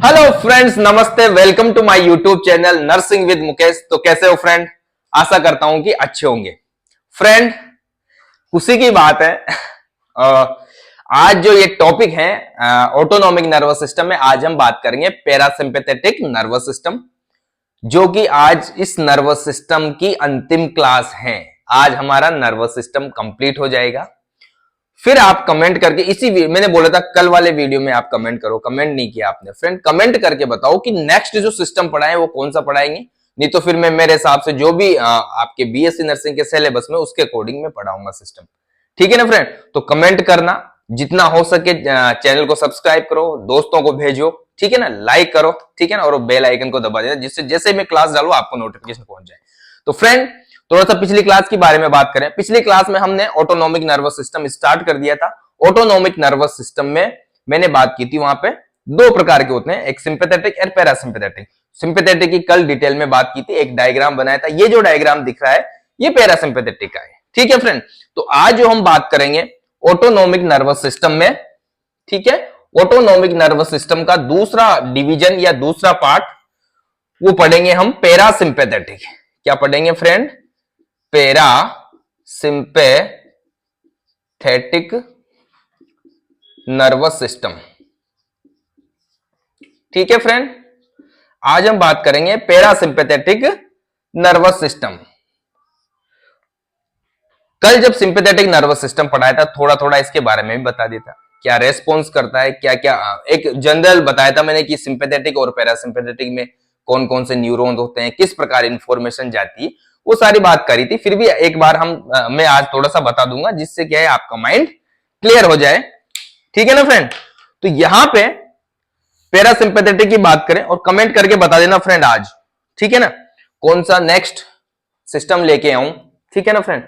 Hello friends, नमस्ते। Welcome to my YouTube channel nursing with Mukesh. तो कैसे हो फ्रेंड? आशा करता हूं कि अच्छे होंगे। फ्रेंड, खुशी की बात है, आज जो ये टॉपिक है ऑटोनॉमिक नर्वस सिस्टम में, आज हम बात करेंगे पैरासिम्पैथेटिक नर्वस सिस्टम, जो कि आज इस नर्वस सिस्टम की अंतिम क्लास है। आज हमारा नर्वस सिस्टम कंप्लीट हो जाएगा। फिर आप कमेंट करके मैंने बोला था कल वाले वीडियो में आप कमेंट करो, कमेंट नहीं किया आपने। फ्रेंड, कमेंट करके बताओ कि नेक्स्ट जो सिस्टम पढ़ाएं वो कौन सा पढ़ाएंगे। नहीं तो फिर मैं मेरे हिसाब से जो भी आपके बीएससी नर्सिंग के सिलेबस में उसके अकॉर्डिंग मैं पढ़ाऊंगा सिस्टम। ठीक है ना फ्रेंड? तो कमेंट करना, जितना हो सके चैनल को सब्सक्राइब करो, दोस्तों को भेजो, ठीक है ना, लाइक करो, ठीक है ना, और बेल आइकन को दबा देना, जिससे जैसे मैं क्लास डालू आपको नोटिफिकेशन पहुंच जाए। तो फ्रेंड, थोड़ा सा पिछली क्लास के बारे में बात करें। पिछली क्लास में हमने ऑटोनॉमिक नर्वस सिस्टम स्टार्ट कर दिया था। ऑटोनॉमिक नर्वस सिस्टम में मैंने बात की थी, वहां पे दो प्रकार के होते हैं, एक सिंपैथेटिक और पैरासिम्पैथेटिक। सिंपैथेटिक की कल डिटेल में बात की थी, एक डायग्राम बनाया था। ये जो डायग्राम दिख रहा है ये पैरासिम्पैथेटिक का है। ठीक है फ्रेंड? तो आज जो हम बात करेंगे ऑटोनॉमिक नर्वस सिस्टम में, ठीक है, ऑटोनॉमिक नर्वस सिस्टम का दूसरा डिवीजन या दूसरा पार्ट वो पढ़ेंगे हम पैरासिम्पैथेटिक। क्या पढ़ेंगे फ्रेंड? Parasympathetic nervous system. ठीक है फ्रेंड? आज हम बात करेंगे पैरासिम्पैथेटिक नर्वस सिस्टम। कल जब सिंपैथेटिक नर्वस सिस्टम पढ़ाया था, थोड़ा थोड़ा इसके बारे में भी बता देता, क्या रेस्पॉन्स करता है, क्या क्या, एक जनरल बताया था मैंने कि सिंपैथेटिक और पैरासिम्पैथेटिक में कौन कौन से न्यूरॉन्स होते हैं, किस प्रकार इंफॉर्मेशन जाती है, वो सारी बात करी थी। फिर भी एक बार मैं आज थोड़ा सा बता दूंगा, जिससे क्या है आपका माइंड क्लियर हो जाए। ठीक है ना फ्रेंड? तो यहां पे पैरासिम्पैथेटिक की बात करें और कमेंट करके बता देना फ्रेंड आज, ठीक है ना, कौन सा नेक्स्ट सिस्टम लेके आऊं। ठीक है ना फ्रेंड?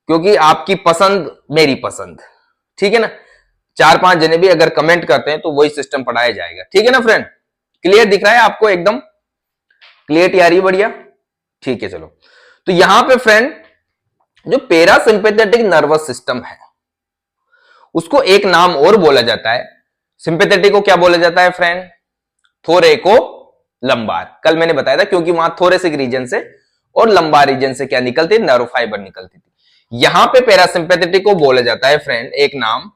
क्योंकि आपकी पसंद मेरी पसंद, ठीक है ना, 4-5 जने भी अगर कमेंट करते हैं तो वही सिस्टम पढ़ाया जाएगा। ठीक है ना फ्रेंड? क्लियर दिख रहा है आपको? एकदम क्लियर आ रही है? बढ़िया, ठीक है। चलो, तो यहां पे फ्रेंड जो पैरासिम्पैथेटिक नर्वस सिस्टम है उसको एक नाम और बोला जाता है। सिंपैथेटिक को क्या बोला जाता है फ्रेंड? थोरेको लंबार। कल मैंने बताया था, क्योंकि वहां थोरेसिक रीजन से और लंबार रीजन से क्या निकलती, नर्व फाइबर निकलती थी। यहां पे पैरासिम्पैथेटिक को बोला जाता है फ्रेंड एक नाम,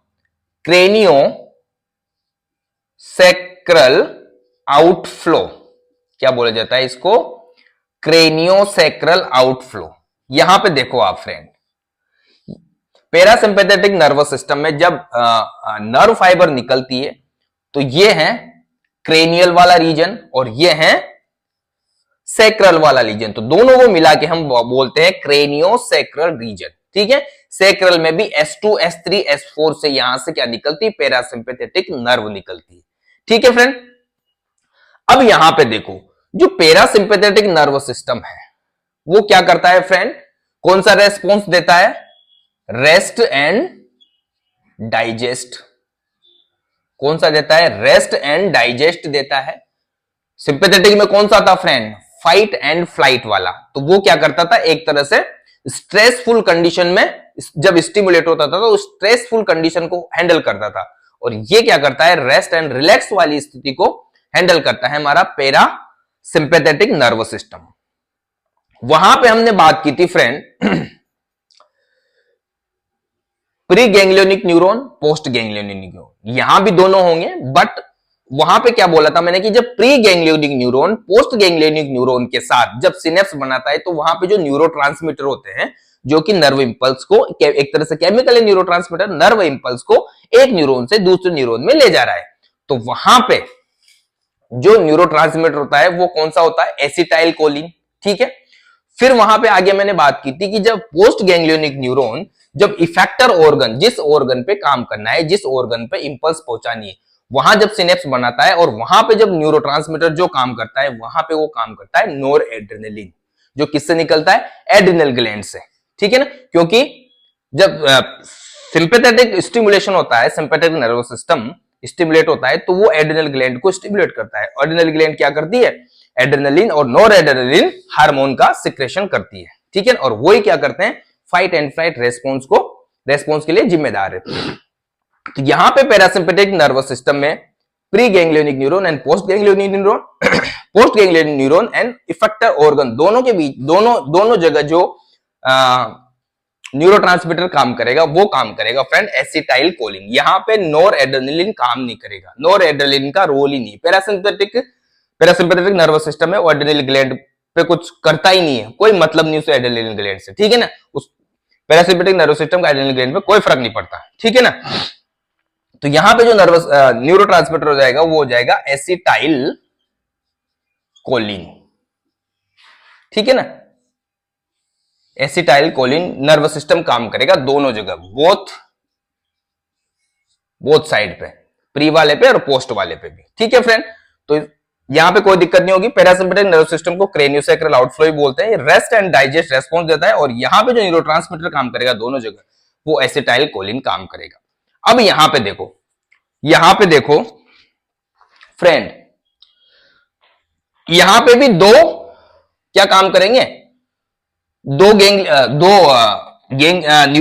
क्रेनियो सैक्रल आउटफ्लो। क्या बोला जाता है इसको? Cranio sacral outflow. यहां पे देखो आप फ्रेंड, पैरासिम्पैथेटिक नर्वस सिस्टम में जब नर्व फाइबर निकलती है तो ये है क्रेनियल वाला रीजन और ये है सैक्रल वाला रीजन। तो दोनों को मिला के हम बोलते हैं क्रेनियो सैक्रल रीजन। ठीक है? सैक्रल में भी S2, S3, S4 से यहां से क्या निकलती? पैरासिम्पैथेटिक नर्व निकलती है। ठीक है फ्रेंड? अब यहां पे देखो, जो पैरासिम्पैथेटिक नर्व सिस्टम है वो क्या करता है फ्रेंड? कौन सा रेस्पॉन्स देता है? Rest and digest. कौन सा देता है? रेस्ट एंड डाइजेस्ट देता है। सिंपैथेटिक में कौन सा था फ्रेंड? फाइट एंड फ्लाइट वाला। तो वो क्या करता था? एक तरह से स्ट्रेसफुल कंडीशन में जब स्टिमुलेट होता था तो स्ट्रेसफुल कंडीशन को हैंडल करता था, और ये क्या करता है? रेस्ट एंड रिलैक्स वाली स्थिति को हैंडल करता है हमारा पैरा सिंपैथेटिक नर्व सिस्टम। वहां पे हमने बात की थी friend pre ganglionic neuron, post ganglionic neuron. यहां भी दोनों होंगे, बट वहां पे क्या बोला था मैंने कि जब pre ganglionic neuron post ganglionic neuron के साथ जब सिनेप्स बनाता है तो वहां पे जो न्यूरोट्रांसमीटर होते हैं, जो कि नर्व इंपल्स को, एक तरह से केमिकल न्यूरोट्रांसमीटर नर्व इंपल्स को एक न्यूरॉन से दूसरे न्यूरॉन में ले जा रहा है, तो वहां पे जो न्यूरोट्रांसमीटर होता है वो कौन सा होता है? Acetyl choline. ठीक है? फिर वहां पे आगे मैंने बात की थी कि जब पोस्ट गैंग्लियोनिक न्यूरॉन जब इफेक्टर ऑर्गन, जिस ऑर्गन पे काम करना है, जिस ऑर्गन पे इंपल्स पहुंचानी है, वहां जब सिनेप्स बनाता है और वहां पे जब न्यूरोट्रांसमीटर जो काम करता है, वहां पे वो काम करता है नोर एड्रेनलिन, जो किससे निकलता है? एड्रिनल ग्लैंड से। ठीक है ना? क्योंकि जब सिंपैथेटिक स्टिमुलेशन होता है, सिंपैथेटिक नर्वस सिस्टम स्टिमुलेट होता है, तो वो एड्रिनल ग्लैंड को स्टिमुलेट करता है। एड्रिनल ग्लैंड क्या करती है? एड्रेनलिन और नोर एड्रेनलिन हार्मोन का सिक्रेशन करती है। ठीक है? और वही क्या करते हैं? फाइट एंड फ्लाइट रेस्पॉन्स के लिए जिम्मेदार है। तो यहां पे पैरासिम्पैथेटिक नर्वस सिस्टम में pre ganglionic neuron and post ganglionic neuron, post ganglionic neuron and effector organ, दोनों के बीच, दोनों जगह जो न्यूरोट्रांसमीटर काम करेगा वो काम करेगा फ्रेंड एसिटाइल कोलिन। यहां पे नोर एड्रेनलिन काम नहीं करेगा, नोर एड्रेनलिन का रोल ही नहीं। पैरासिम्पैथेटिक नर्वस सिस्टम है, वो एड्रेनल ग्लैंड पे कुछ करता ही नहीं है, कोई मतलब नहीं उसे एड्रेनल ग्लैंड से, ठीक है ना। उस पैरासिम्पैथेटिक नर्वस सिस्टम का एड्रेनल ग्लैंड पे कोई फर्क नहीं पड़ता, ठीक है ना। तो यहां पे जो नर्वस न्यूरोट्रांसमीटर हो जाएगा वो हो जाएगा एसिटाइल कोलिन, ठीक है ना। एसिटाइल कोलिन नर्वस सिस्टम काम करेगा दोनों जगह, बोथ साइड पे, प्री वाले पे और पोस्ट वाले पे भी, ठीक है फ्रेंड। तो यहां पे कोई दिक्कत नहीं होगी। पैरासिम्पैथिक नर्वस सिस्टम को क्रेनियोसैक्रल आउटफ्लो ही बोलते हैं, रेस्ट एंड डाइजेस्ट रेस्पॉन्स देता है, और यहां पे जो न्यूरोट्रांसमीटर काम करेगा दोनों जगह वो एसिटाइल कोलिन काम करेगा। अब यहां पे देखो फ्रेंड, यहां पे भी दो क्या काम करेंगे,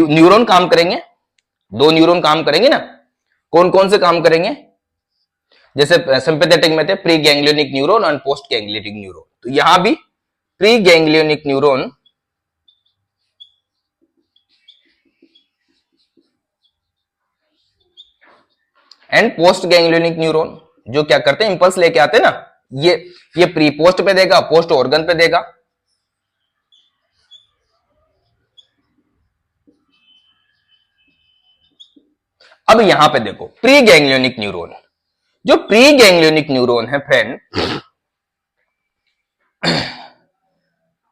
न्यूरॉन काम करेंगे, दो न्यूरॉन काम करेंगे ना। कौन कौन से काम करेंगे, जैसे सिंपैथेटिक में थे प्री गैंग्लियोनिक न्यूरॉन और पोस्ट गैंग्लियोनिक न्यूरॉन, तो यहां भी pre ganglionic neuron and post ganglionic neuron जो क्या करते हैं, इंपल्स लेके आते हैं ना, ये प्री पोस्ट पे देगा, पोस्ट ऑर्गन पे देगा। अब यहां पे देखो प्री गैंग्लियोनिक न्यूरॉन, जो प्री गैंग्लियोनिक न्यूरॉन है फ्रेंड,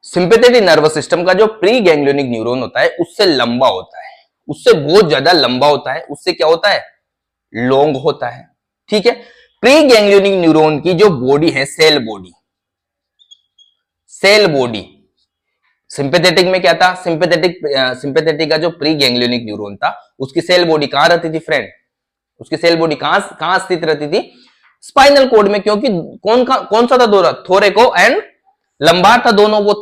सिंपैथेटिक नर्वस सिस्टम का जो प्री गैंग्लियोनिक न्यूरॉन होता है उससे लंबा होता है, उससे बहुत ज्यादा लंबा होता है, उससे क्या होता है, लॉन्ग होता है, ठीक है। प्री गैंग्लियोनिक न्यूरॉन की जो बॉडी है, सेल बॉडी, सिंपैथेटिक में क्या था, सिंपैथेटिक का जो प्री गैंग्लियोनिक न्यूरॉन था उसकी सेल बॉडी कहां रहती थी फ्रेंड, उसकी सेल बॉडी कहां स्थित रहती थी, स्पाइनल कोड में, क्योंकि कौन सा था दोनों, थोरेको एंड लंबार था, दोनों वो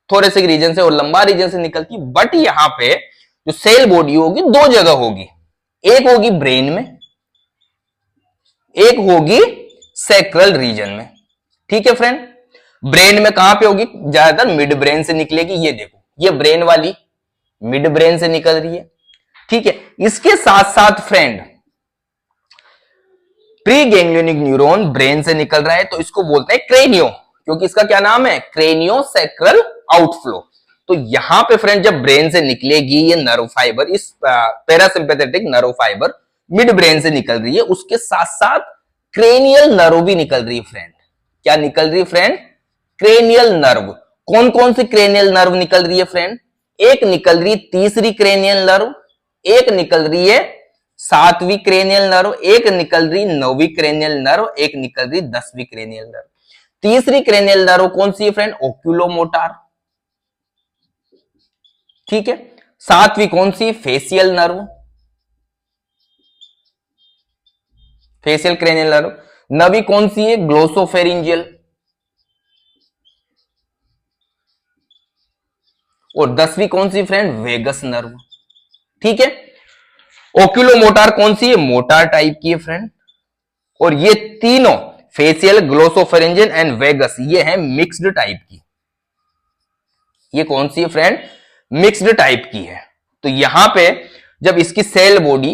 थोरेसिक रीजन से और लंबार रीजन से निकलती। बट यहां पे जो सेल बॉडी होगी दो जगह होगी, एक होगी ब्रेन में, एक होगी सैक्रल रीजन में, ठीक है फ्रेंड। ब्रेन में कहां पे होगी, ज्यादातर मिड ब्रेन से निकलेगी, ये देखो ये ब्रेन वाली मिड ब्रेन से निकल रही है, ठीक है। इसके साथ साथ friend pre ganglionic neuron brain से निकल रहा है तो इसको बोलते हैं क्रेनियो, क्योंकि इसका क्या नाम है, क्रेनियोसैक्रल आउटफ्लो। तो यहां पे फ्रेंड जब ब्रेन से निकलेगी ये नर्व फाइबर, इस parasympathetic nerve fibre mid brain से निकल रही है, उसके साथ साथ क्रेनियल नर्व भी निकल रही है फ्रेंड। क्या निकल रही है फ्रेंड, क्रेनियल नर्व। कौन कौन सी क्रेनियल नर्व निकल रही है फ्रेंड, एक निकल रही है तीसरी क्रेनियल नर्व, एक निकल रही है सातवीं क्रेनियल नर्व, एक निकल रही नौवीं क्रेनियल नर्व, एक निकल रही 10वीं क्रेनियल नर्व। तीसरी क्रेनियल नर्व कौन सी है फ्रेंड, ओक्यूलोमोटार, ठीक है। सातवीं कौन सी, facial nerve, facial cranial nerve. नवी कौन सी है, ग्लोसोफेरिंजियल, और 10वीं कौन सी फ्रेंड, वेगस नर्व, ठीक है। ओक्यूलोमोटार कौन सी है, मोटार टाइप की है फ्रेंड, और ये तीनों फेशियल, ग्लोसोफेरिंजियल एंड वेगस ये है मिक्स्ड टाइप की, ये कौन सी है फ्रेंड, मिक्स्ड टाइप की है। तो यहां पे जब इसकी cell body,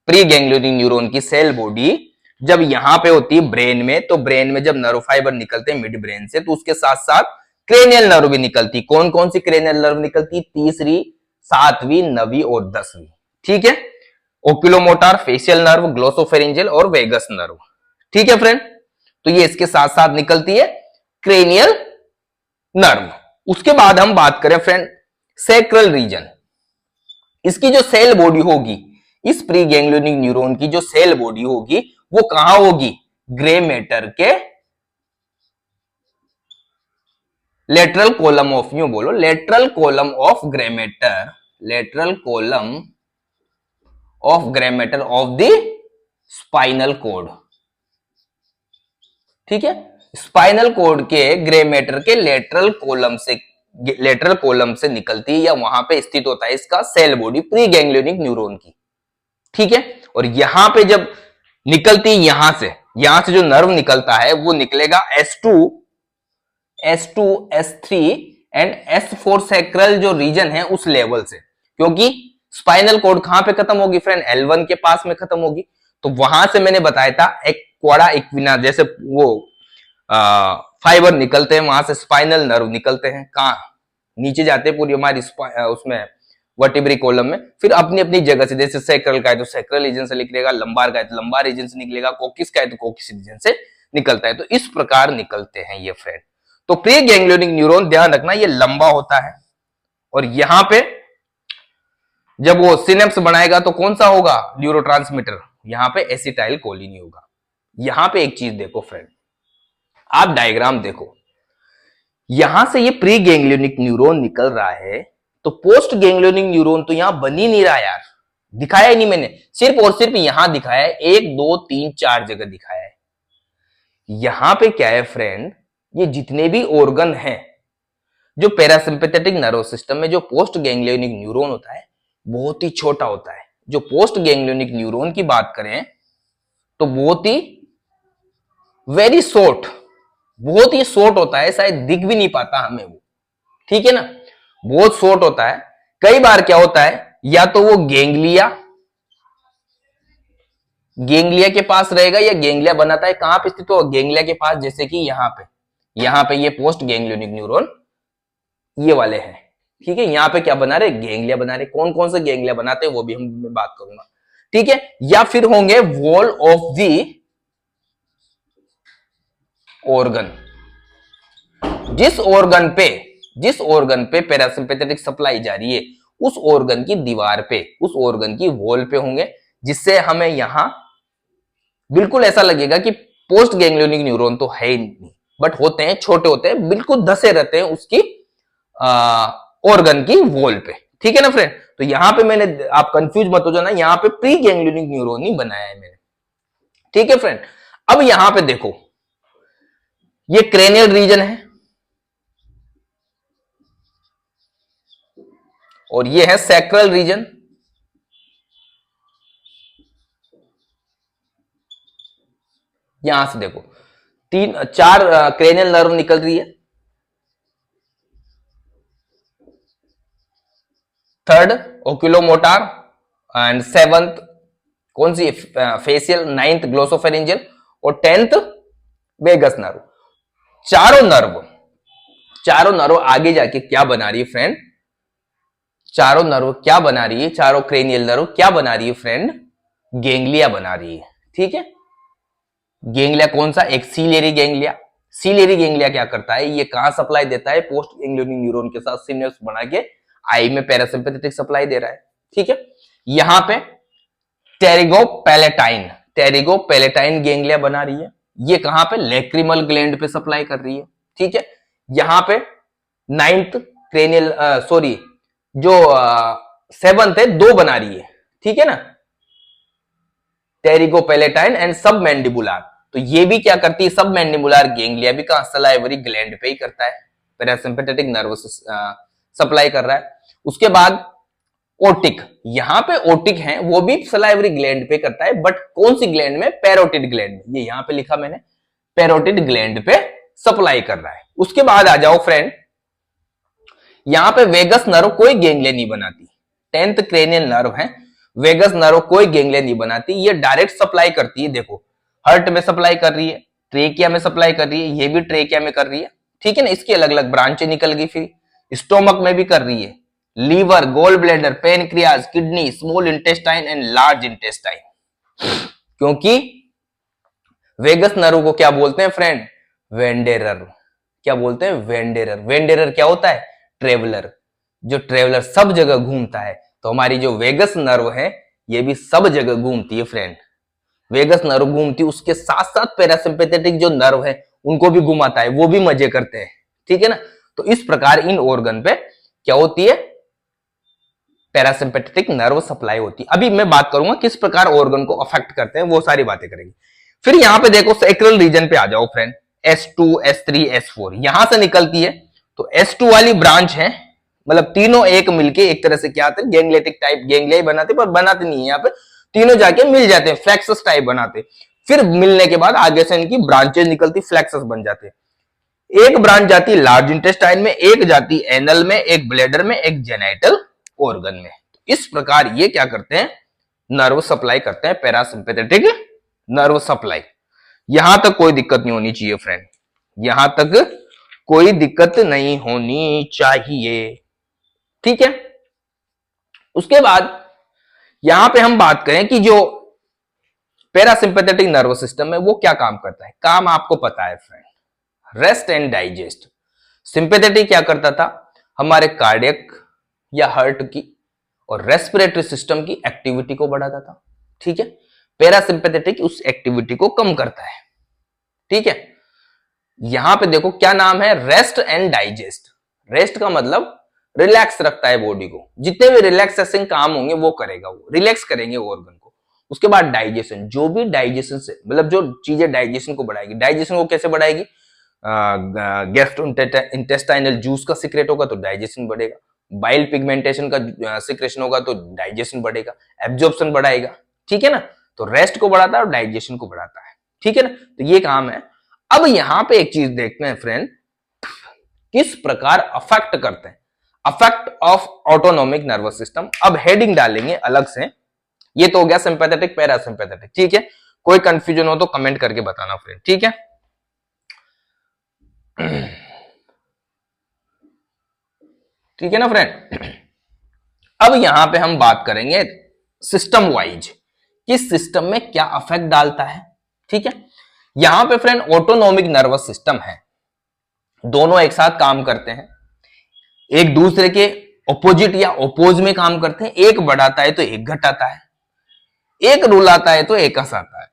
preganglionic neuron की सेल बॉडी जब यहां पे होती है ब्रेन में, तो ब्रेन में जब नर्व फाइबर निकलते हैं मिड ब्रेन से, तो उसके साथ साथ क्रेनियल नर्व भी निकलती। कौन कौन सी क्रेनियल नर्व निकलती, तीसरी, सातवीं, नवी और 10वीं, ठीक है। ओक्यूलोमोटार, फेशियल नर्व, ग्लोसोफेरिंजियल और वेगस नर्व, ठीक है फ्रेंड। तो ये इसके साथ साथ निकलती है क्रेनियल नर्व। उसके बाद हम बात करें फ्रेंड सैक्रल रीजन, इसकी जो सेल बॉडी होगी, इस प्री गैंग्लियोनिक न्यूरॉन की जो सेल बॉडी होगी वो कहां होगी, ग्रे मैटर के लेटरल कॉलम ऑफ, यूं बोलो lateral column of grey matter, lateral column of grey matter of the spinal cord, ठीक है। स्पाइनल कोड के ग्रे मैटर के लेटरल कॉलम से निकलती है या वहां पे स्थित होता है इसका cell body preganglionic neuron की, ठीक है। और यहां पे जब निकलती है यहां से, यहां से जो नर्व निकलता है वो निकलेगा S2 S3 and S4 sacral जो रीजन है उस लेवल से, क्योंकि स्पाइनल कॉर्ड कहां पे खत्म होगी फ्रेंड, L1 के पास में खत्म होगी। तो वहां से मैंने बताया था एक क्वाडा इक्विना जैसे वो फाइबर निकलते हैं, वहां से स्पाइनल नर्व निकलते हैं, कहां नीचे जाते हैं पूरी हमारी उसमें वर्टिब्री कॉलम में, फिर अपनी अपनी जगह से, जैसे सैक्रल का है तो सैक्रल रीजन से निकलेगा, लंबार का है तो लंबार रीजन से निकलेगा, कोकिस का है तो कोकिस रीजन से निकलता है। तो इस प्रकार निकलते हैं ये फ्रेंड। तो प्री गैंग्लियोनिक न्यूरॉन ध्यान रखना ये लंबा होता है, और यहां पे जब वो सिनेप्स बनाएगा तो कौन सा होगा न्यूरोट्रांसमीटर, यहां पे एसिटाइल कोलिन होगा। यहां पे एक चीज देखो फ्रेंड, आप डायग्राम देखो, यहां से ये प्री गैंग्लियोनिक न्यूरॉन निकल रहा है, तो पोस्ट गैंग्लियोनिक न्यूरॉन तो यहां बन ही नहीं रहा यार, दिखाया ही नहीं मैंने, सिर्फ और सिर्फ यहां दिखाया है, 1 2 3 4 जगह दिखाया है। यहां पे क्या है फ्रेंड, ये जितने भी ऑर्गन हैं जो पैरासिम्पैथेटिक नर्व सिस्टम में जो पोस्ट गैंग्लियोनिक न्यूरॉन होता है बहुत ही छोटा होता है। जो पोस्ट गैंग्लियोनिक न्यूरॉन की बात करें तो बहुत ही वेरी शॉर्ट, बहुत ही शॉर्ट होता है, शायद दिख भी नहीं पाता हमें वो, ठीक है ना, बहुत शॉर्ट होता है। कई बार क्या होता है, या तो वो गेंगलिया के पास रहेगा, या गेंगलिया बनाता है कहां पे स्थित हो, गेंगलिया के पास, जैसे कि यहां पे ये पोस्ट गैंग्लियोनिक न्यूरॉन ये वाले हैं, ठीक है। यहां पे क्या बना रहे, गेंगलिया बना रहे, कौन कौन से गेंगलिया बनाते हैं वो भी हम बात करूंगा, ठीक है। या फिर होंगे वॉल ऑफ दी ऑर्गन, जिस ऑर्गन पे पैरासिम्पैथेटिक सप्लाई जा रही है उस ऑर्गन की दीवार पे, उस ऑर्गन की वॉल पे होंगे, जिससे हमें यहां बिल्कुल ऐसा लगेगा कि पोस्ट गैंग्लियोनिक न्यूरॉन तो है ही नहीं, बट होते हैं, छोटे होते हैं, बिल्कुल धसे रहते हैं उसकी ऑर्गन की वॉल पे, ठीक है ना फ्रेंड। तो यहां पे मैंने, आप कंफ्यूज मत हो जाना, यहां पे प्री गैंग्लियोनिक न्यूरॉन ही बनाया है मैंने, ठीक है फ्रेंड। अब यहां पे देखो, ये क्रेनियल रीजन है और ये है सैक्रल रीजन, यहां से देखो 4 क्रेनियल नर्व निकल रही है, थर्ड ओक्यूलोमोटार एंड 7th कौन सी फेशियल, 9th ग्लोसोफेरिंजियल और 10th वेगस नर्व। चारों नर्व आगे जाके क्या बना रही है फ्रेंड, चारों नर्व क्या बना रही है, चारों क्रेनियल नर्व क्या बना रही है फ्रेंड, गेंगलिया बना रही है, ठीक है। गेंगलिया कौन सा, एक सीलियरी गेंगलिया। सीलियरी गेंगलिया क्या करता है, ये कहां सप्लाई देता है, पोस्ट गैंग्लियोनिक न्यूरॉन के साथ सिनेप्स बना के आई में पैरासिम्पैथेटिक सप्लाई दे रहा है, ठीक है। यहां पे टेरिगोपैलेटाइन गेंगलिया बना रही है, ये कहां पे, लैक्रिमल ग्लैंड पे सप्लाई कर रही है, ठीक है। यहां पे 9th क्रेनियल जो 7th है 2 बना रही है, ठीक है ना, टेरिगोपैलेटाइन एंड सबमैंडिबुलर। तो ये भी क्या करती है, सबमैंडिबुलर गेंगलिया भी कहां, सलाइवरी ग्लैंड पे ही करता है, पैरासिम्पैथेटिक नर्व सप्लाई कर रहा है। उसके बाद ओटिक, यहां पे ओटिक है वो भी सलाइवरी ग्लैंड पे करता है, बट कौन सी ग्लैंड में, पैरोटिड ग्लैंड में, ये यहां पे लिखा मैंने, पैरोटिड ग्लैंड पे सप्लाई कर रहा है। उसके बाद आ जाओ फ्रेंड, यहां पे वेगस नर्व कोई गेंगलिया नहीं बनाती, 10th क्रेनियल नर्व है, वेगस नर्व कोई गेंगलिया नहीं बनाती, ये डायरेक्ट सप्लाई करती है, देखो हार्ट में सप्लाई कर रही है, ट्रेकिया में सप्लाई कर रही है, ये भी ट्रेकिया में कर रही है, ठीक है ना। इसकी अलग अलग ब्रांचें निकल गई, फिर स्टोमक में भी कर रही है, liver, gall bladder, pancreas, kidney, small intestine and large intestine. क्योंकि वेगस नर्व को क्या बोलते हैं फ्रेंड, वेंडेरर, क्या बोलते हैं, वेंडेरर। वेंडेरर क्या होता है, ट्रेवलर, जो ट्रेवलर सब जगह घूमता है। तो हमारी जो वेगस नर्व है ये भी सब जगह घूमती है फ्रेंड, वेगस नर्व घूमती है, उसके साथ साथ पैरासिम्पैथेटिक जो नर्व है उनको भी घुमाता है, वो भी मजे करते हैं, ठीक है ना। तो इस प्रकार इन ऑर्गन पे क्या होती है, पैरासिम्पैथेटिक नर्व सप्लाई होती है। अभी मैं बात करूंगा किस प्रकार ऑर्गन को अफेक्ट करते हैं, वो सारी बातें करेंगे। फिर यहां पे देखो सैक्रल रीजन पे आ जाओ फ्रेंड, S2 S3 S4 यहां से निकलती है। तो S2 वाली ब्रांच है, मतलब तीनों एक मिलके एक तरह से क्या आते हैं, गैंग्लियाटिक टाइप गेंगलिया ही बनाते, पर बनाते नहीं है, यहाँ पे तीनों जाके मिल जाते हैं, फ्लेक्सस टाइप बनाते। फिर मिलने के बाद आगे से इनकी ब्रांचेस निकलती, फ्लेक्सस बन जाते। एक ब्रांच जाती लार्ज इंटेस्टाइन में, एक जाती एनल में, एक ब्लैडर में, एक जेनाइटल ऑर्गन में। इस प्रकार ये क्या करते हैं, नर्व सप्लाई करते हैं, पैरासिम्पेथेटिक नर्व सप्लाई। यहां तक कोई दिक्कत नहीं होनी चाहिए फ्रेंड, यहां तक कोई दिक्कत नहीं होनी चाहिए, ठीक है। उसके बाद यहां पे हम बात करें कि जो पैरासिम्पेथेटिक नर्वस सिस्टम है वो क्या काम करता है। काम आपको पता है friend, rest and digest. Sympathetic क्या करता था, हमारे कार्डियक या हार्ट की और रेस्पिरेटरी सिस्टम की एक्टिविटी को बढ़ाता था, ठीक है। पैरासिम्पेथेटिक उस एक्टिविटी को कम करता है, ठीक है। यहां पे देखो क्या नाम है, रेस्ट एंड डाइजेस्ट। रेस्ट का मतलब रिलैक्स रखता है बॉडी को, जितने भी रिलैक्सेशन काम होंगे वो करेगा, वो रिलैक्स करेंगे ऑर्गन को। उसके बाद डाइजेशन, जो भी डाइजेशन से मतलब जो चीजें डाइजेशन को बढ़ाएगी, डाइजेशन को कैसे बढ़ाएगी, गैस्ट्रो इंटेस्टाइनल जूस का सीक्रेट होगा तो डाइजेशन बढ़ेगा, बाइल पिगमेंटेशन का सीक्रेशन होगा तो डाइजेशन बढ़ेगा, एब्जॉर्प्शन बढ़ाएगा, ठीक है ना। तो रेस्ट को बढ़ाता है और डाइजेशन को बढ़ाता है, ठीक है ना। तो ये काम है। अब यहां पे एक चीज देखते हैं फ्रेंड, किस प्रकार अफेक्ट करते हैं, affect of autonomic nervous system. अब हेडिंग डालेंगे अलग से, ये तो हो गया सिंपैथेटिक पैरासिम्पेथेटिक, ठीक है। कोई कंफ्यूजन हो तो कमेंट करके बताना फ्रेंड, ठीक है। ठीक है ना फ्रेंड। अब यहां पे हम बात करेंगे सिस्टम वाइज, किस सिस्टम में क्या अफेक्ट डालता है, ठीक है। यहां पे फ्रेंड ऑटोनोमिक नर्वस सिस्टम है, दोनों एक साथ काम करते हैं, एक दूसरे के ऑपोजिट या ओपोज में काम करते हैं। एक बढ़ाता है तो एक घटाता है, एक रुलाता है तो एक हंसाता है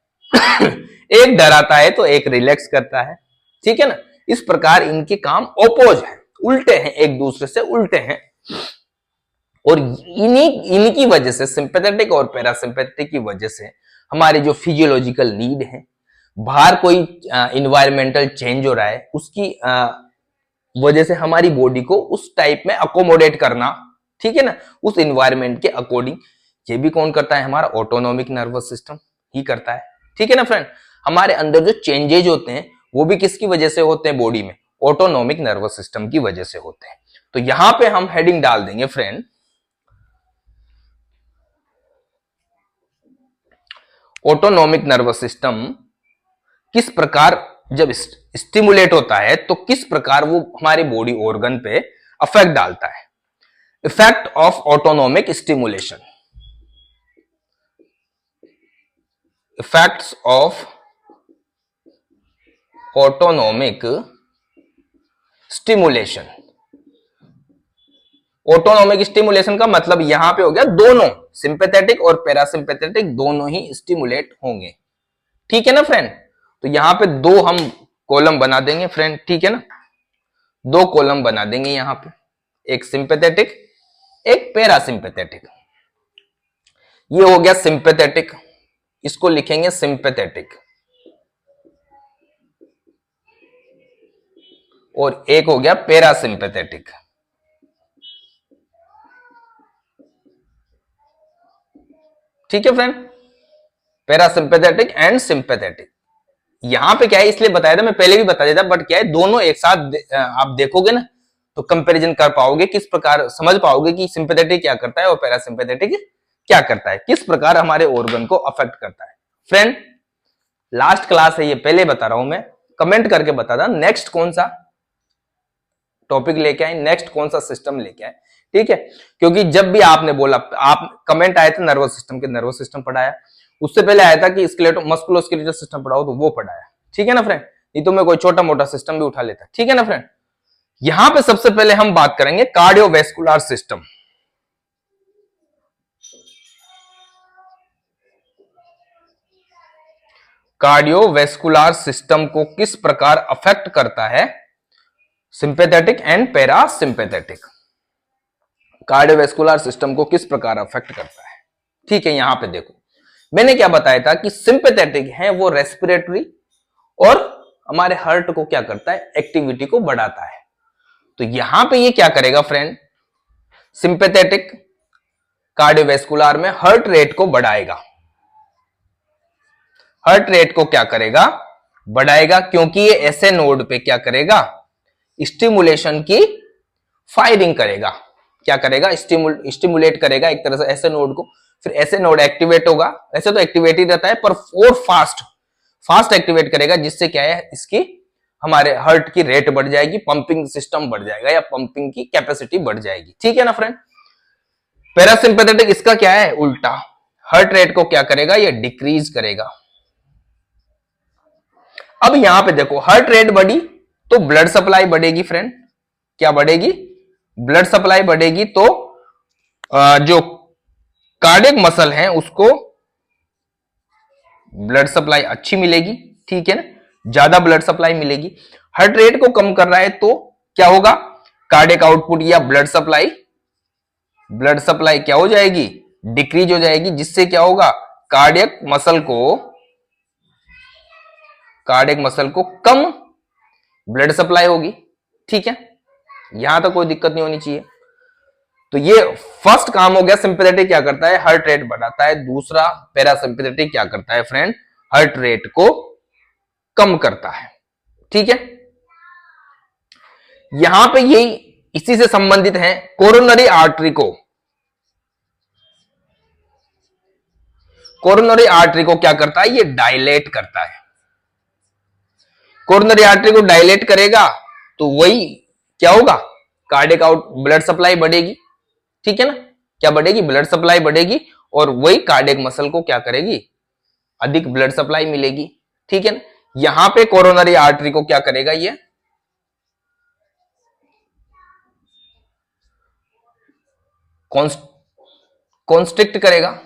एक डराता है तो एक रिलैक्स करता है, ठीक है ना। इस प्रकार इनके काम ओपोज है, उल्टे हैं, एक दूसरे से उल्टे हैं। और इनकी वजह से, सिंपैथेटिक और पैरासिम्पैथेटिक की वजह से हमारे जो फिजियोलॉजिकल नीड है, बाहर कोई इन्वायरमेंटल चेंज हो रहा है, उसकी वजह से हमारी बॉडी को उस टाइप में अकोमोडेट करना, ठीक है ना, उस इन्वायरमेंट के अकॉर्डिंग, ये भी कौन करता है, हमारा ऑटोनोमिक नर्वस सिस्टम ही करता है, ठीक है ना फ्रेंड। हमारे अंदर जो चेंजेज होते हैं वो भी किसकी वजह से होते हैं बॉडी में, ऑटोनोमिक नर्वस सिस्टम की वजह से होते हैं। तो यहां पे हम हेडिंग डाल देंगे फ्रेंड, ऑटोनोमिक नर्वस सिस्टम किस प्रकार जब स्टिमुलेट होता है तो किस प्रकार वो हमारी बॉडी ऑर्गन पे अफेक्ट डालता है। Effect of autonomic stimulation, effects of autonomic stimulation. Autonomic stimulation का मतलब यहां पे हो गया दोनों, सिंपैथेटिक और पैरासिम्पैथेटिक दोनों ही स्टिमुलेट होंगे, ठीक है ना फ्रेंड। तो यहां पे दो हम कॉलम बना देंगे फ्रेंड, ठीक है ना, दो कॉलम बना देंगे यहां पे, एक सिंपैथेटिक एक पैरासिम्पैथेटिक। ये हो गया सिंपैथेटिक, इसको लिखेंगे सिंपैथेटिक, और एक हो गया पैरासिम्पैथेटिक। ठीक है फ्रेंड, पैरासिम्पैथेटिक एंड सिंपैथेटिक। यहां पे क्या है, इसलिए बताया था, मैं पहले भी बता देता, बट क्या है, दोनों एक साथ आप देखोगे ना तो कंपैरिजन कर पाओगे, किस प्रकार समझ पाओगे कि सिंपैथेटिक क्या करता है और पैरासिम्पैथेटिक क्या करता है, किस प्रकार हमारे ऑर्गन को अफेक्ट करता है। फ्रेंड लास्ट क्लास है ये, पहले बता रहा हूं मैं, कमेंट करके बता था नेक्स्ट कौन सा टॉपिक लेके आए, नेक्स्ट कौन सा सिस्टम लेके आए, ठीक है। क्योंकि जब भी आपने बोला, आप कमेंट आए थे नर्वस सिस्टम के, नर्वस सिस्टम पढ़ाया, उससे पहले आया था कि स्केलेटो मस्कुलोस्केलेटल सिस्टम पढ़ाओ, तो वो पढ़ाया, ठीक है ना फ्रेंड। नहीं तो मैं कोई छोटा मोटा सिस्टम भी उठा लेता, ठीक है ना फ्रेंड। यहां पे सबसे पहले हम बात करेंगे कार्डियोवैस्कुलर सिस्टम। कार्डियोवैस्कुलर सिस्टम को किस प्रकार अफेक्ट करता है, sympathetic and parasympathetic. Cardiovascular system को किस प्रकार अफेक्ट करता है, ठीक है। यहां पे देखो मैंने क्या बताया था कि सिंपैथेटिक है वो रेस्पिरेटरी और हमारे हार्ट को क्या करता है, एक्टिविटी को बढ़ाता है। तो यहां पे ये क्या करेगा फ्रेंड, सिंपैथेटिक कार्डियोवैस्कुलर में हार्ट रेट को बढ़ाएगा, हार्ट रेट को क्या करेगा, बढ़ाएगा, क्योंकि ये ऐसे नोड पे क्या करेगा, स्टिमुलेशन की फायरिंग करेगा। क्या करेगा, स्टिमुलेट करेगा एक तरह से ऐसे नोड को, फिर ऐसे नोड एक्टिवेट होगा। ऐसे तो एक्टिवेट ही रहता है पर और फास्ट एक्टिवेट करेगा, जिससे क्या है, इसकी हमारे हार्ट की रेट बढ़ जाएगी, पंपिंग सिस्टम बढ़ जाएगा या पंपिंग की कैपेसिटी बढ़ जाएगी। ठीक है ना फ्रेंड। पैरासिम्पैथेटिक इसका क्या है, उल्टा, हार्ट रेट को क्या करेगा, ये डिक्रीज करेगा। अब यहां पे देखो, हार्ट रेट बढ़ी तो ब्लड सप्लाई बढ़ेगी फ्रेंड। क्या बढ़ेगी, ब्लड सप्लाई बढ़ेगी, तो जो कार्डियक मसल है उसको ब्लड सप्लाई अच्छी मिलेगी। ठीक है ना, ज्यादा ब्लड सप्लाई मिलेगी। हार्ट रेट को कम कर रहा है तो क्या होगा, कार्डियक आउटपुट या ब्लड सप्लाई क्या हो जाएगी, डिक्रीज हो जाएगी, जिससे क्या होगा, कार्डियक मसल को कम ब्लड सप्लाई होगी। ठीक है, यहां तक कोई दिक्कत नहीं होनी चाहिए। तो ये फर्स्ट काम हो गया, सिंपैथेटिक क्या करता है, हार्ट रेट बढ़ाता है। दूसरा पैरासिम्पैथेटिक क्या करता है फ्रेंड, हार्ट रेट को कम करता है। ठीक है, यहां पे यही इसी से संबंधित है, कोरोनरी आर्टरी को क्या करता है, ये डायलेट करता है। कोरोनरी आर्टरी को डायलेट करेगा तो वही क्या होगा, कार्डियक आउट ब्लड सप्लाई बढ़ेगी। ठीक है ना, क्या बढ़ेगी, ब्लड सप्लाई बढ़ेगी, और वही कार्डियक मसल को क्या करेगी, अधिक ब्लड सप्लाई मिलेगी। ठीक है ना, यहां पे कोरोनरी आर्टरी को क्या करेगा, ये कॉन्स्ट्रिक्ट करेगा,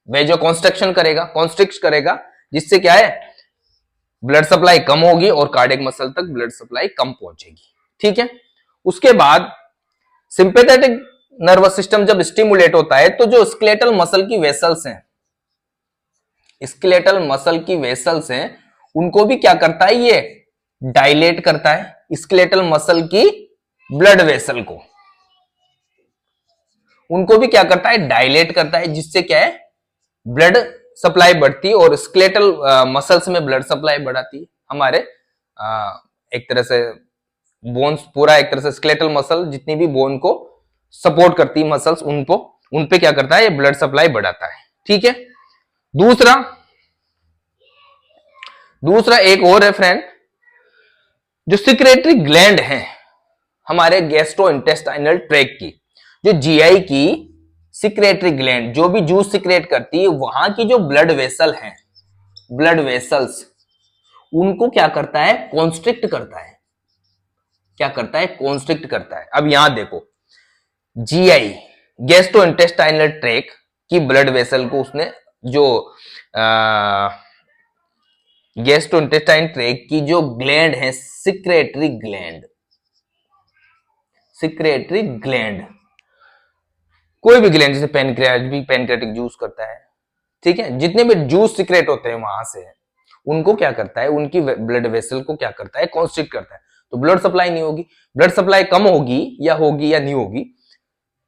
वेजो कॉन्स्ट्रक्शन कॉन्स्ट्रिक्ट करेगा, जिससे क्या है, ब्लड सप्लाई कम होगी और कार्डियक मसल तक ब्लड सप्लाई कम पहुंचेगी। ठीक है, उसके बाद सिंपैथेटिक नर्वस सिस्टम जब स्टिमुलेट होता है तो जो स्केलेटल मसल की वेसल्स हैं उनको भी क्या करता है, ये डायलेट करता है। स्केलेटल मसल की ब्लड वेसल को, उनको भी क्या करता है, डायलेट करता है, जिससे क्या है, ब्लड सप्लाई बढ़ती है और स्केलेटल मसल्स में ब्लड सप्लाई बढ़ाती है। हमारे एक तरह से बोन्स, पूरा एक तरह से स्केलेटल मसल जितनी भी बोन को सपोर्ट करती है मसल्स, उन पे क्या करता है, ये ब्लड सप्लाई बढ़ाता है। ठीक है, दूसरा एक और है फ्रेंड, जो सिक्रेटरी ग्लैंड है हमारे गैस्ट्रोइंटेस्टाइनल ट्रैक्ट की, जो जीआई की सिक्रेटरी ग्लैंड जो भी जूस सिक्रेट करती है, वहां की जो ब्लड वेसल्स, उनको क्या करता है, कॉन्स्ट्रिक्ट करता है। क्या करता है, कॉन्स्ट्रिक्ट करता है। अब यहां देखो, जीआई गैस्ट्रोइंटेस्टाइनल ट्रैक्ट की ब्लड वेसल को उसने जो गैस्ट्रोइंटेस्टाइन ट्रैक्ट की जो ग्लैंड है, सिक्रेटरी ग्लैंड, कोई भी ग्लैंड, जैसे पैनक्रियाज भी पैनक्रियाटिक जूस करता है। ठीक है, जितने भी जूस सिक्रेट होते हैं वहां से, उनको क्या करता है, उनकी ब्लड वेसल को क्या करता है, कॉन्स्ट्रिक्ट करता है। तो ब्लड सप्लाई नहीं होगी, ब्लड सप्लाई कम होगी या नहीं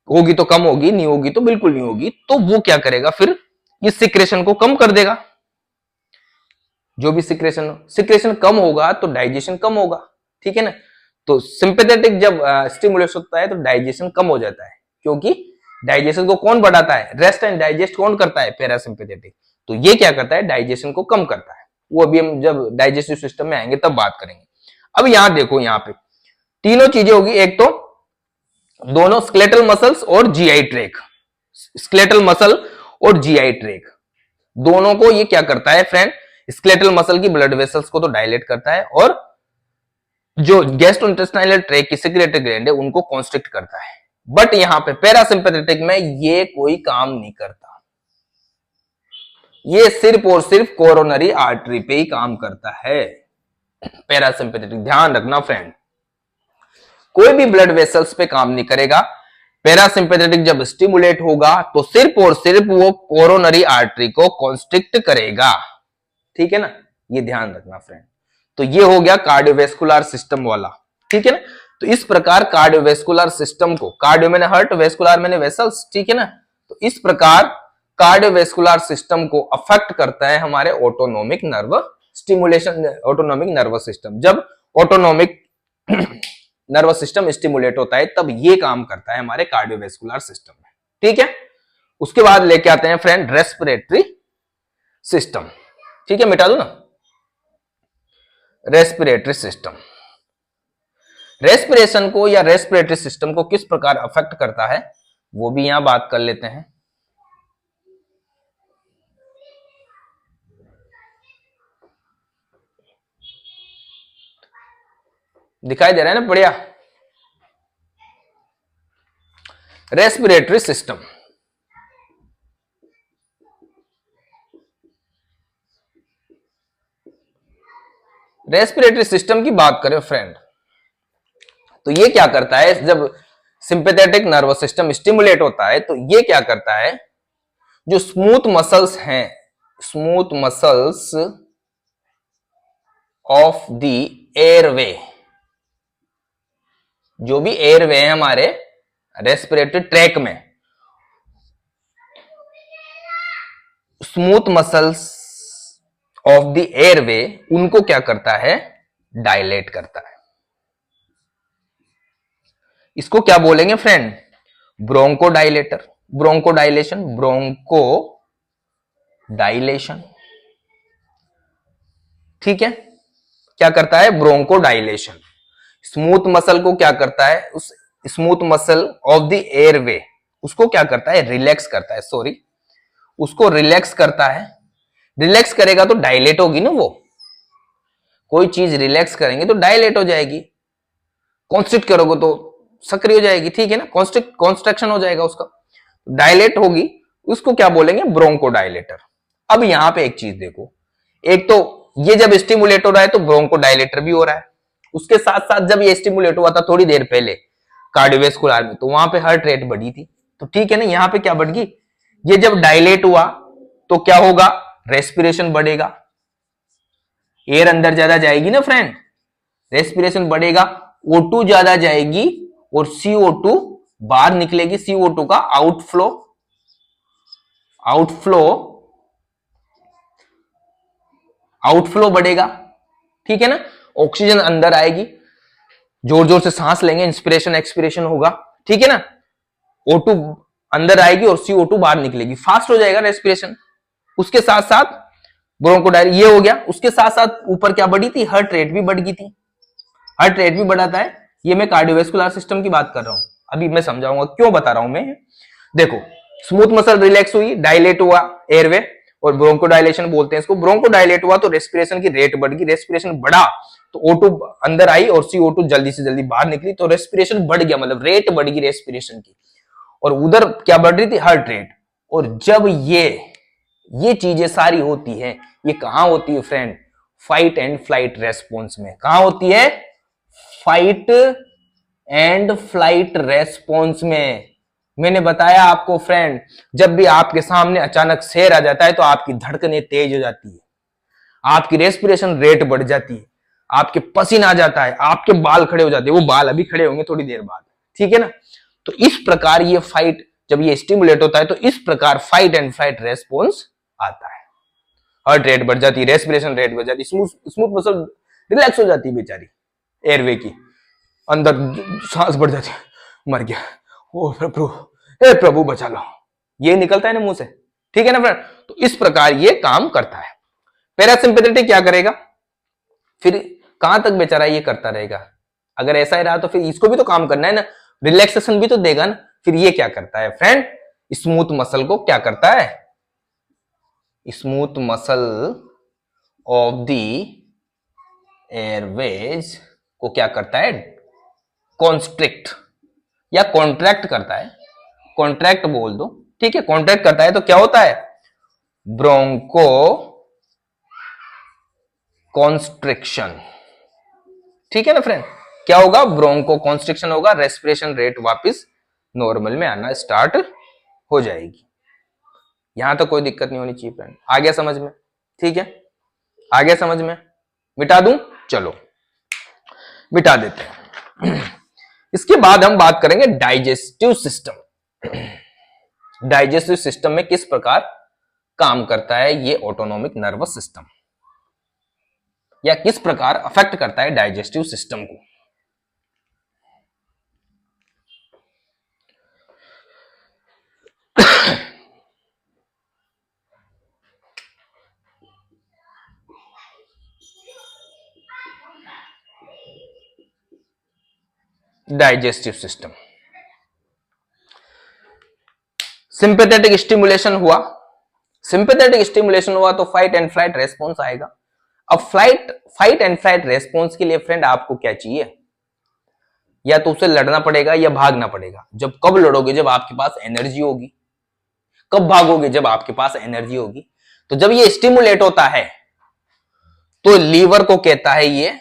होगी तो कम होगी, नहीं होगी तो बिल्कुल नहीं होगी। तो वो क्या करेगा, फिर इस सिक्रेशन को कम कर देगा। जो भी सिक्रेशन कम होगा तो डाइजेशन कम होगा। ठीक है ना, तो सिंपैथेटिक जब स्टिमुलेशन होता है तो डाइजेशन कम हो जाता है, क्योंकि डाइजेशन को कौन बढ़ाता है, रेस्ट एंड डाइजेस्ट कौन करता है, पैरासिम्पैथेटिक। तो ये क्या करता है, डाइजेशन को कम करता है। वो अभी हम जब डाइजेस्टिव सिस्टम में आएंगे तब बात करेंगे। अब यहां देखो, यहां पे तीनों चीजें होगी। एक तो दोनों स्केलेटल मसल्स और जीआई ट्रैक, स्केलेटल मसल और जीआई ट्रैक दोनों को ये क्या करता है फ्रेंड, स्केलेटल मसल की ब्लड वेसल्स को तो डायलेट करता है, और जो गैस्ट्रोइंटेस्टाइनल ट्रैक्ट की सिक्रेटरी ग्लैंड है उनको कॉन्स्ट्रिक्ट करता है। बट यहां पे पैरासिम्पैथेटिक में ये कोई काम नहीं करता, ये सिर्फ और सिर्फ कोरोनरी आर्टरी पे ही काम करता है। पैरासिम्पैथेटिक ध्यान रखना फ्रेंड, कोई भी ब्लड वेसल्स पे काम नहीं करेगा। पैरासिम्पैथेटिक जब स्टिमुलेट होगा तो सिर्फ और सिर्फ वो कोरोनरी आर्टरी को कॉन्स्ट्रिक्ट करेगा। ठीक है ना, ये ध्यान रखना फ्रेंड। तो ये हो गया कार्डियोवेस्कुलर सिस्टम वाला। ठीक है ना, तो इस प्रकार कार्डियोवेस्कुलर सिस्टम को, कार्डियो मैंने हार्ट, वेस्कुलर मैंने वेसल्स, ठीक है ना, तो इस प्रकार कार्डियोवेस्कुलर सिस्टम को अफेक्ट करता है हमारे autonomic nerve stimulation, autonomic nervous system. जब ऑटोनोमिक नर्वस सिस्टम स्टिमुलेट होता है तब ये काम करता है हमारे कार्डियोवेस्कुलर सिस्टम में, ठीक है। उसके बाद लेके आते हैं फ्रेंड रेस्पिरेटरी सिस्टम, ठीक है, मिटा दो ना। रेस्पिरेटरी सिस्टम, रेस्पिरेशन को या रेस्पिरेटरी सिस्टम को किस प्रकार अफेक्ट करता है वो भी यहां बात कर लेते हैं। दिखाई दे रहा है ना, बढ़िया। रेस्पिरेटरी सिस्टम, रेस्पिरेटरी सिस्टम की बात करें फ्रेंड तो ये क्या करता है, जब सिंपैथेटिक नर्वस सिस्टम स्टिमुलेट होता है तो ये क्या करता है, जो स्मूथ मसल्स हैं, smooth muscles of the airway, जो भी एयरवे है हमारे रेस्पिरेटरी ट्रैक में, smooth muscles of the airway उनको क्या करता है, डायलेट करता है। इसको क्या बोलेंगे friend, bronchodilator, bronchodilation, bronchodilation, ठीक है। क्या करता है, ब्रोंको डायलेशन। स्मूथ मसल को क्या करता है, उस smooth muscle of the airway उसको क्या करता है, रिलैक्स करता है, सॉरी, उसको रिलैक्स करता है। रिलैक्स करेगा तो डायलेट होगी ना, वो कोई चीज रिलैक्स करेंगे तो डायलेट हो जाएगी, कॉन्स्ट्रिक्ट करोगे तो सक्रिय हो जाएगी, ठीक है ना, कॉन्स्ट्रक्शन हो जाएगा उसका, डायलेट होगी, उसको क्या बोलेंगे, ब्रोंको डायलेटर। अब यहां पे एक चीज देखो, एक तो ये जब स्टिमुलेट हो रहा है तो ब्रोंको डायलेटर भी हो रहा है, उसके साथ साथ जब ये स्टिमुलेट हुआ था थोड़ी देर पहले कार्डियोवेस्कुलर में तो वहां पे हार्ट रेट बढ़ी थी, तो ठीक है ना, यहां पे क्या बढ़ गई, ये जब डायलेट हुआ तो क्या होगा, रेस्पिरेशन बढ़ेगा, एयर अंदर ज्यादा जाएगी ना फ्रेंड, रेस्पिरेशन बढ़ेगा, O2 ज्यादा जाएगी और CO2 बाहर निकलेगी, CO2 का आउटफ्लो, आउटफ्लो, आउटफ्लो बढ़ेगा, ठीक है ना, ऑक्सीजन अंदर आएगी, जोर जोर से सांस लेंगे, इंस्पिरेशन एक्सपिरेशन होगा, ठीक है ना, O2 अंदर आएगी और CO2 बाहर निकलेगी, फास्ट हो जाएगा रेस्पिरेशन। उसके साथ साथ ब्रोंकोडायल ये हो गया, उसके साथ साथ ऊपर क्या बढ़ी थी, हार्ट रेट भी बढ़ गई थी, हार्ट रेट भी बढ़ाता है, ये मैं कार्डियोवेस्कुलर सिस्टम की बात कर रहा हूं, अभी मैं समझाऊंगा क्यों बता रहा हूं मैं। देखो स्मूथ मसल रिलैक्स हुई, डायलेट हुआ एयरवे, और ब्रोंकोडायलेशन बोलते हैं इसको, ब्रोंकोडायलेट हुआ तो रेस्पिरेशन की रेट बढ़ गई, रेस्पिरेशन बढ़ा तो O2 अंदर आई और CO2 जल्दी से जल्दी बाहर निकली, तो रेस्पिरेशन बढ़ गया, मतलब रेट बढ़ गई रेस्पिरेशन की, और उधर क्या बढ़ रही थी, हार्ट रेट। और जब ये चीजें सारी होती है, ये कहां होती है friend, fight and flight response में, कहां होती है, फाइट एंड फ्लाइट रेस्पॉन्स में। मैंने बताया आपको फ्रेंड, जब भी आपके सामने अचानक शेर आ जाता है तो आपकी धड़कनें तेज हो जाती है, आपकी रेस्पिरेशन रेट बढ़ जाती है, आपके पसीना आ जाता है, आपके बाल खड़े हो जाते हैं, वो बाल अभी खड़े होंगे थोड़ी देर बाद, ठीक है ना। तो इस प्रकार ये फाइट, जब ये स्टिमुलेट होता है तो इस प्रकार फाइट एंड फ्लाइट रेस्पॉन्स आता है, हार्ट रेट बढ़ जाती है, रेस्पिरेशन रेट बढ़ जाती है, स्मूथ मसल रिलैक्स हो जाती है बेचारी, एयरवे की अंदर सांस बढ़ जाती है, मर गया, ओ प्रभु, हे प्रभु बचा लो, ये निकलता है ना मुंह से, ठीक है ना फ्रेंड। तो इस प्रकार ये काम करता है। पैरासिम्पैथेटिक क्या करेगा, फिर कहां तक बेचारा ये करता रहेगा, अगर ऐसा ही रहा तो फिर इसको भी तो काम करना है ना, रिलैक्सेशन भी तो देगा ना। फिर ये क्या करता है फ्रेंड, स्मूथ मसल को क्या करता है, smooth muscle of the Airways को क्या करता है, कॉन्स्ट्रिक्ट या कॉन्ट्रैक्ट करता है, कॉन्ट्रैक्ट बोल दो, ठीक है, कॉन्ट्रैक्ट करता है तो क्या होता है, ब्रोंको कॉन्स्ट्रिक्शन, ठीक है ना फ्रेंड, क्या होगा, ब्रोंको कॉन्स्ट्रिक्शन होगा, रेस्पिरेशन रेट वापस नॉर्मल में आना स्टार्ट हो जाएगी। यहां तो कोई दिक्कत नहीं होनी चाहिए फ्रेंड, आ गया समझ में, ठीक है, आ गया समझ में, मिटा दूं, चलो मिटा देते हैं। इसके बाद हम बात करेंगे डाइजेस्टिव सिस्टम। डाइजेस्टिव सिस्टम में किस प्रकार काम करता है ये ऑटोनोमिक नर्वस सिस्टम, या किस प्रकार अफेक्ट करता है डाइजेस्टिव सिस्टम को। डाइजेस्टिव सिस्टम, सिंपैथेटिक स्टिमुलेशन हुआ, सिंपैथेटिक स्टिमुलेशन हुआ तो फाइट एंड फ्लाइट रेस्पॉन्स आएगा। अब फाइट एंड फ्लाइट रेस्पॉन्स के लिए फ्रेंड आपको क्या चाहिए, या तो उसे लड़ना पड़ेगा या भागना पड़ेगा। जब कब लड़ोगे, जब आपके पास एनर्जी होगी। कब भागोगे, जब आपके पास एनर्जी होगी। तो जब ये स्टिमुलेट होता है तो लीवर को कहता है, ये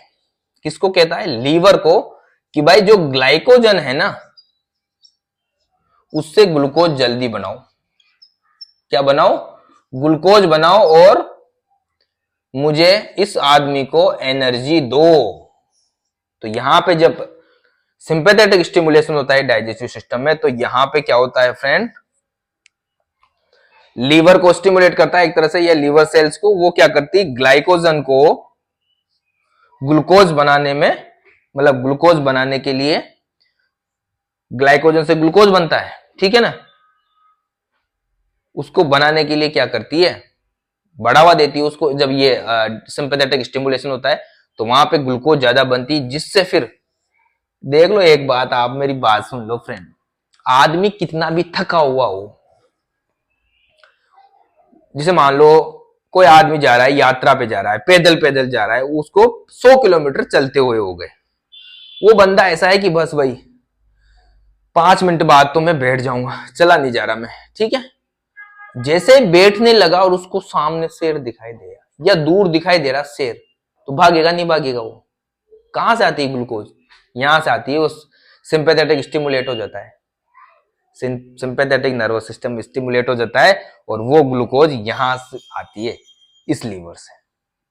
किसको कहता है, लीवर को, कि भाई जो ग्लाइकोजन है ना उससे ग्लूकोज जल्दी बनाओ। क्या बनाओ, ग्लूकोज बनाओ और मुझे इस आदमी को एनर्जी दो। तो यहां पे जब सिंपैथेटिक स्टिमुलेशन होता है डाइजेस्टिव सिस्टम में, तो यहां पे क्या होता है फ्रेंड, लीवर को स्टिमुलेट करता है एक तरह से, या लीवर सेल्स को, वो क्या करती है, ग्लाइकोजन को ग्लूकोज बनाने में, मतलब ग्लूकोज बनाने के लिए, ग्लाइकोजन से ग्लूकोज बनता है, ठीक है ना, उसको बनाने के लिए क्या करती है, बढ़ावा देती है उसको। जब ये सिंपैथेटिक स्टिमुलेशन होता है तो वहां पे ग्लूकोज ज्यादा बनती है, जिससे फिर देख लो, एक बात आप मेरी बात सुन लो फ्रेंड, आदमी कितना भी थका हुआ हो, जिसे मान लो कोई आदमी जा रहा है, यात्रा पे जा रहा है, पैदल पैदल जा रहा है, उसको 100 किलोमीटर चलते हुए हो गए, वो बंदा ऐसा है कि बस भाई 5 मिनट बाद तो मैं बैठ जाऊंगा, चला नहीं जा रहा मैं, ठीक है। जैसे बैठने लगा और उसको सामने शेर दिखाई दे या दूर दिखाई दे रहा शेर, तो भागेगा नहीं भागेगा वो। कहां से आती है ग्लूकोज, यहां से आती है, उस सिंपैथेटिक स्टिमुलेट हो जाता है, सिंपैथेटिक नर्वस सिस्टम स्टिमुलेट हो जाता है और वो ग्लूकोज यहां से आती है, इस लीवर से,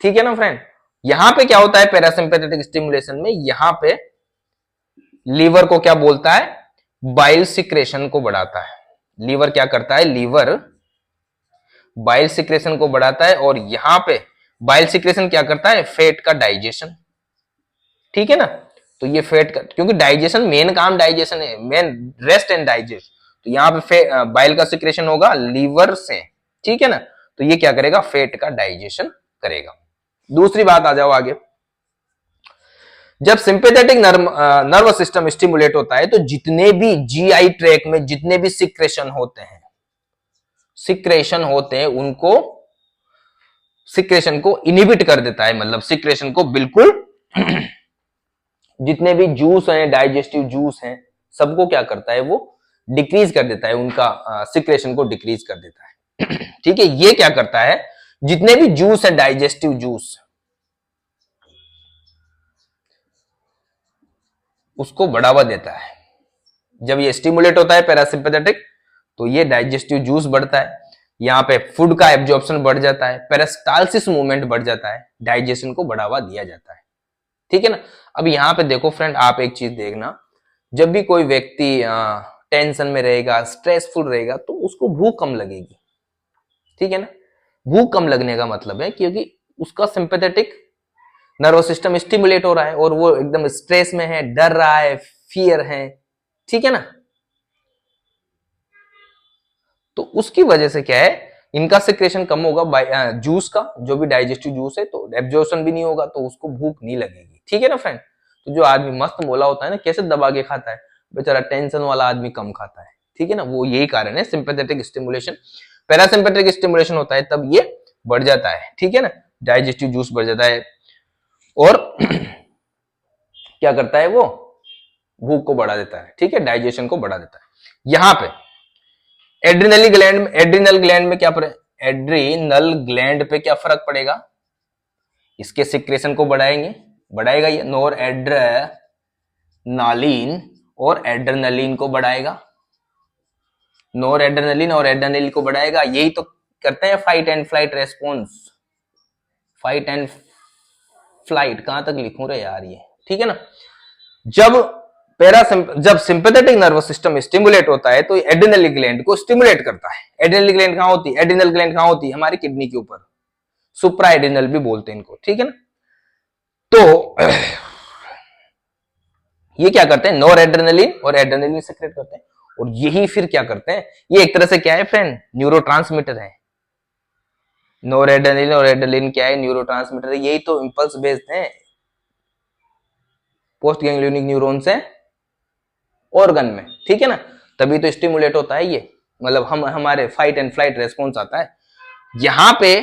ठीक है ना फ्रेंड। यहां पे क्या होता है पैरासिम्पैथेटिक स्टिमुलेशन में, यहां पे लीवर को क्या बोलता है, बाइल सिक्रेशन को बढ़ाता है। लीवर क्या करता है, लीवर बाइल सिक्रेशन को बढ़ाता है, और यहां पे बाइल सिक्रेशन क्या करता है, फैट का डाइजेशन, ठीक है ना। तो ये फैट का, क्योंकि डाइजेशन मेन काम डाइजेशन है, मेन रेस्ट एंड डाइजेस्ट, तो यहाँ पे बाइल का सिक्रेशन होगा लीवर से, ठीक है ना। तो ये क्या करेगा, फैट का डाइजेशन करेगा। दूसरी बात आ जाओ आगे, जब सिंपैथेटिक नर्वस सिस्टम स्टिमुलेट होता है तो जितने भी जीआई ट्रैक में जितने भी सिक्रेशन होते हैं उनको, सिक्रेशन को इनिबिट कर देता है, मतलब सिक्रेशन को बिल्कुल जितने भी जूस हैं, डाइजेस्टिव जूस हैं, सबको क्या करता है, वो डिक्रीज कर देता है, उनका सिक्रेशन को डिक्रीज कर देता है ठीक है। ये क्या करता है, जितने भी जूस है, डाइजेस्टिव जूस, उसको बढ़ावा देता है। जब ये स्टिमुलेट होता है पैरासिम्पैथेटिक, तो ये डाइजेस्टिव जूस बढ़ता है, यहां पे फूड का एब्जॉर्प्शन बढ़ जाता है, पेरिस्टालसिस मूवमेंट बढ़ जाता है, डाइजेशन को बढ़ावा दिया जाता है, ठीक है ना। अब यहां पे देखो फ्रेंड, आप एक चीज देखना, जब भी कोई व्यक्ति टेंशन में रहेगा, स्ट्रेसफुल रहेगा, तो उसको भूख कम लगेगी, ठीक है ना। भूख कम लगने का मतलब है क्योंकि उसका सिंपैथेटिक नर्वस सिस्टम स्टिमुलेट हो रहा है और वो एकदम स्ट्रेस में है, डर रहा है, फियर है, ठीक है ना। तो उसकी वजह से क्या है, इनका सिक्रेशन कम होगा जूस का, जो भी डाइजेस्टिव जूस है, तो एब्जॉर्प्शन भी नहीं होगा, तो उसको भूख नहीं लगेगी, ठीक है ना फ्रेंड। तो जो आदमी मस्त मोला होता है ना, कैसे दबा के खाता है बेचारा, टेंशन वाला आदमी कम खाता है, ठीक है ना। वो यही कारण है, सिंपैथेटिक स्टिमुलेशन, पैरासिम्पैथेटिक स्टिमुलेशन होता है तब ये बढ़ जाता है, ठीक है ना, डाइजेस्टिव जूस बढ़ जाता है, और क्या करता है, वो भूख को बढ़ा देता है, ठीक है, डाइजेशन को बढ़ा देता है। यहां पे एड्रिनल ग्लैंड में क्या एड्रिनल ग्लैंड पे क्या फर्क पड़ेगा, इसके सिक्रेशन को बढ़ाएगा ये, नोर एड्रेनालिन और एड्रेनलिन को बढ़ाएगा, नोर एड्रेनलिन और एड्रेनलिन को बढ़ाएगा। यही तो करते हैं fight and flight response, fight and flight, कहां तक लिखूं रे यार ये, ठीक है ना। जब जब सिंपैथेटिक नर्वस सिस्टम स्टिमुलेट होता है तो एड्रिनल ग्लैंड को स्टिमुलेट करता है। एड्रिनल ग्लैंड कहां होती है? एड्रिनल ग्लैंड कहां होती है? हमारी किडनी के ऊपर, सुप्रा एड्रिनल भी बोलते हैं इनको, ठीक है ना। तो ये क्या करते हैं? नॉर एड्रेनलिन और एड्रेनलिन सेक्रेट करते हैं, और यही फिर क्या करते हैं? ये एक तरह से क्या है फ्रेंड? न्यूरोट्रांसमीटर है। नॉर एड्रेनलिन और एड्रेनलिन क्या है? न्यूरोट्रांसमीटर है। यही तो इंपल्स भेजते हैं पोस्ट गैंग्लियोनिक न्यूरॉन से ऑर्गन में, ठीक है ना। तभी तो स्टिमुलेट होता है ये, मतलब हमारे फाइट एंड फ्लाइट रेस्पॉन्स आता है। यहां पे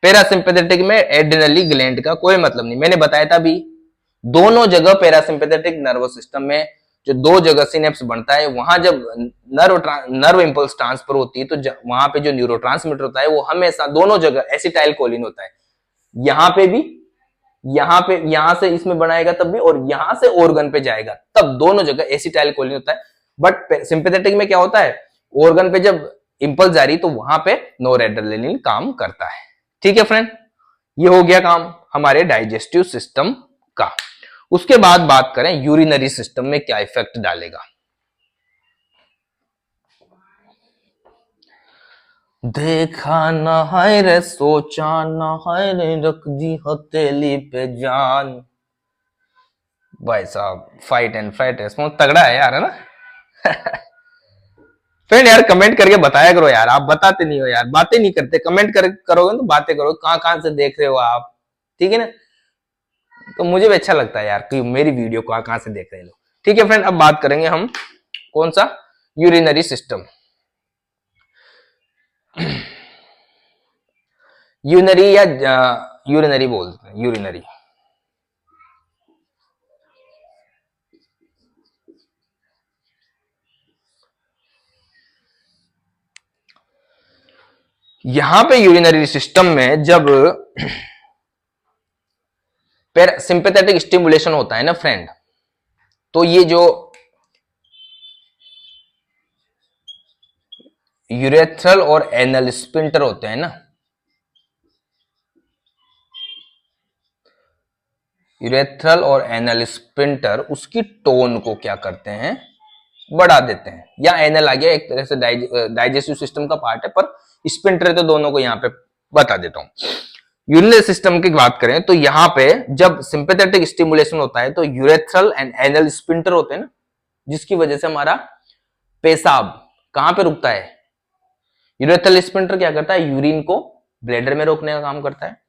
पैरासिम्पेथेटिक में एड्रेनली ग्लैंड का कोई मतलब नहीं। मैंने बताया था अभी, दोनों जगह पैरासिम्पेथेटिक नर्वस सिस्टम में जो दो जगह सिनेप्स बनता है, वहां जब नर्व इंपल्स ट्रांसफर होती है तो वहां पे जो न्यूरोट्रांसमीटर होता है वो हमेशा दोनों जगह एसिटाइल कोलिन होता है। यहां पे भी, यहां से इसमें बनाएगा तब भी, और यहां से ऑर्गन पे जाएगा तब दोनों जगह एसिटाइल कोलिन होता है। बट सिंपैथेटिक में क्या होता है? ऑर्गन पे जब इंपल्स जा रही तो वहां पे नॉरएड्रेनालिन काम करता है, ठीक है फ्रेंड। ये हो गया काम हमारे डाइजेस्टिव सिस्टम का। उसके बाद बात करें यूरिनरी सिस्टम में क्या इफेक्ट डालेगा। देखा न है रे, सोचा न है रे, रख दी हथेली पे जान। भाई साहब, फाइट एंड फ्लाइट रेस्पॉन्स तगड़ा है यार, है ना। फ्रेंड यार कमेंट करके बताया करो यार, आप बताते नहीं हो यार, बातें नहीं करते। कमेंट करोगे तो बातें करो, कहां से देख रहे हो आप, ठीक है ना। तो मुझे भी अच्छा लगता है यार कि मेरी वीडियो को कहां से देख रहे हो। ठीक है फ्रेंड, अब बात करेंगे हम कौन सा? Urinary system. यूनरी या यूरिनरी बोलते हैं, यूरिनरी। यहां पे यूरिनरी सिस्टम में जब सिंपैथेटिक स्टिमुलेशन होता है ना फ्रेंड, तो ये जो यूरेथ्रल और एनल स्पिंटर होते हैं ना, यूरेथ्रल और एनल स्पिंटर उसकी टोन को क्या करते हैं? बढ़ा देते हैं। या एनल आ गया एक तरह से डाइजेस्टिव सिस्टम का पार्ट है, पर स्पिंटर तो दोनों को यहां पे बता देता हूं। यूरिनरी सिस्टम की बात करें तो यहां पे जब सिंपैथेटिक स्टिमुलेशन होता है तो यूरेथ्रल एंड एनल स्पिंटर होते हैं ना, जिसकी वजह से हमारा पेशाब कहां पे रुकता है? यूरेथ्रल स्पिंटर क्या करता है? यूरिन को ब्लैडर में रोकने का काम करता है।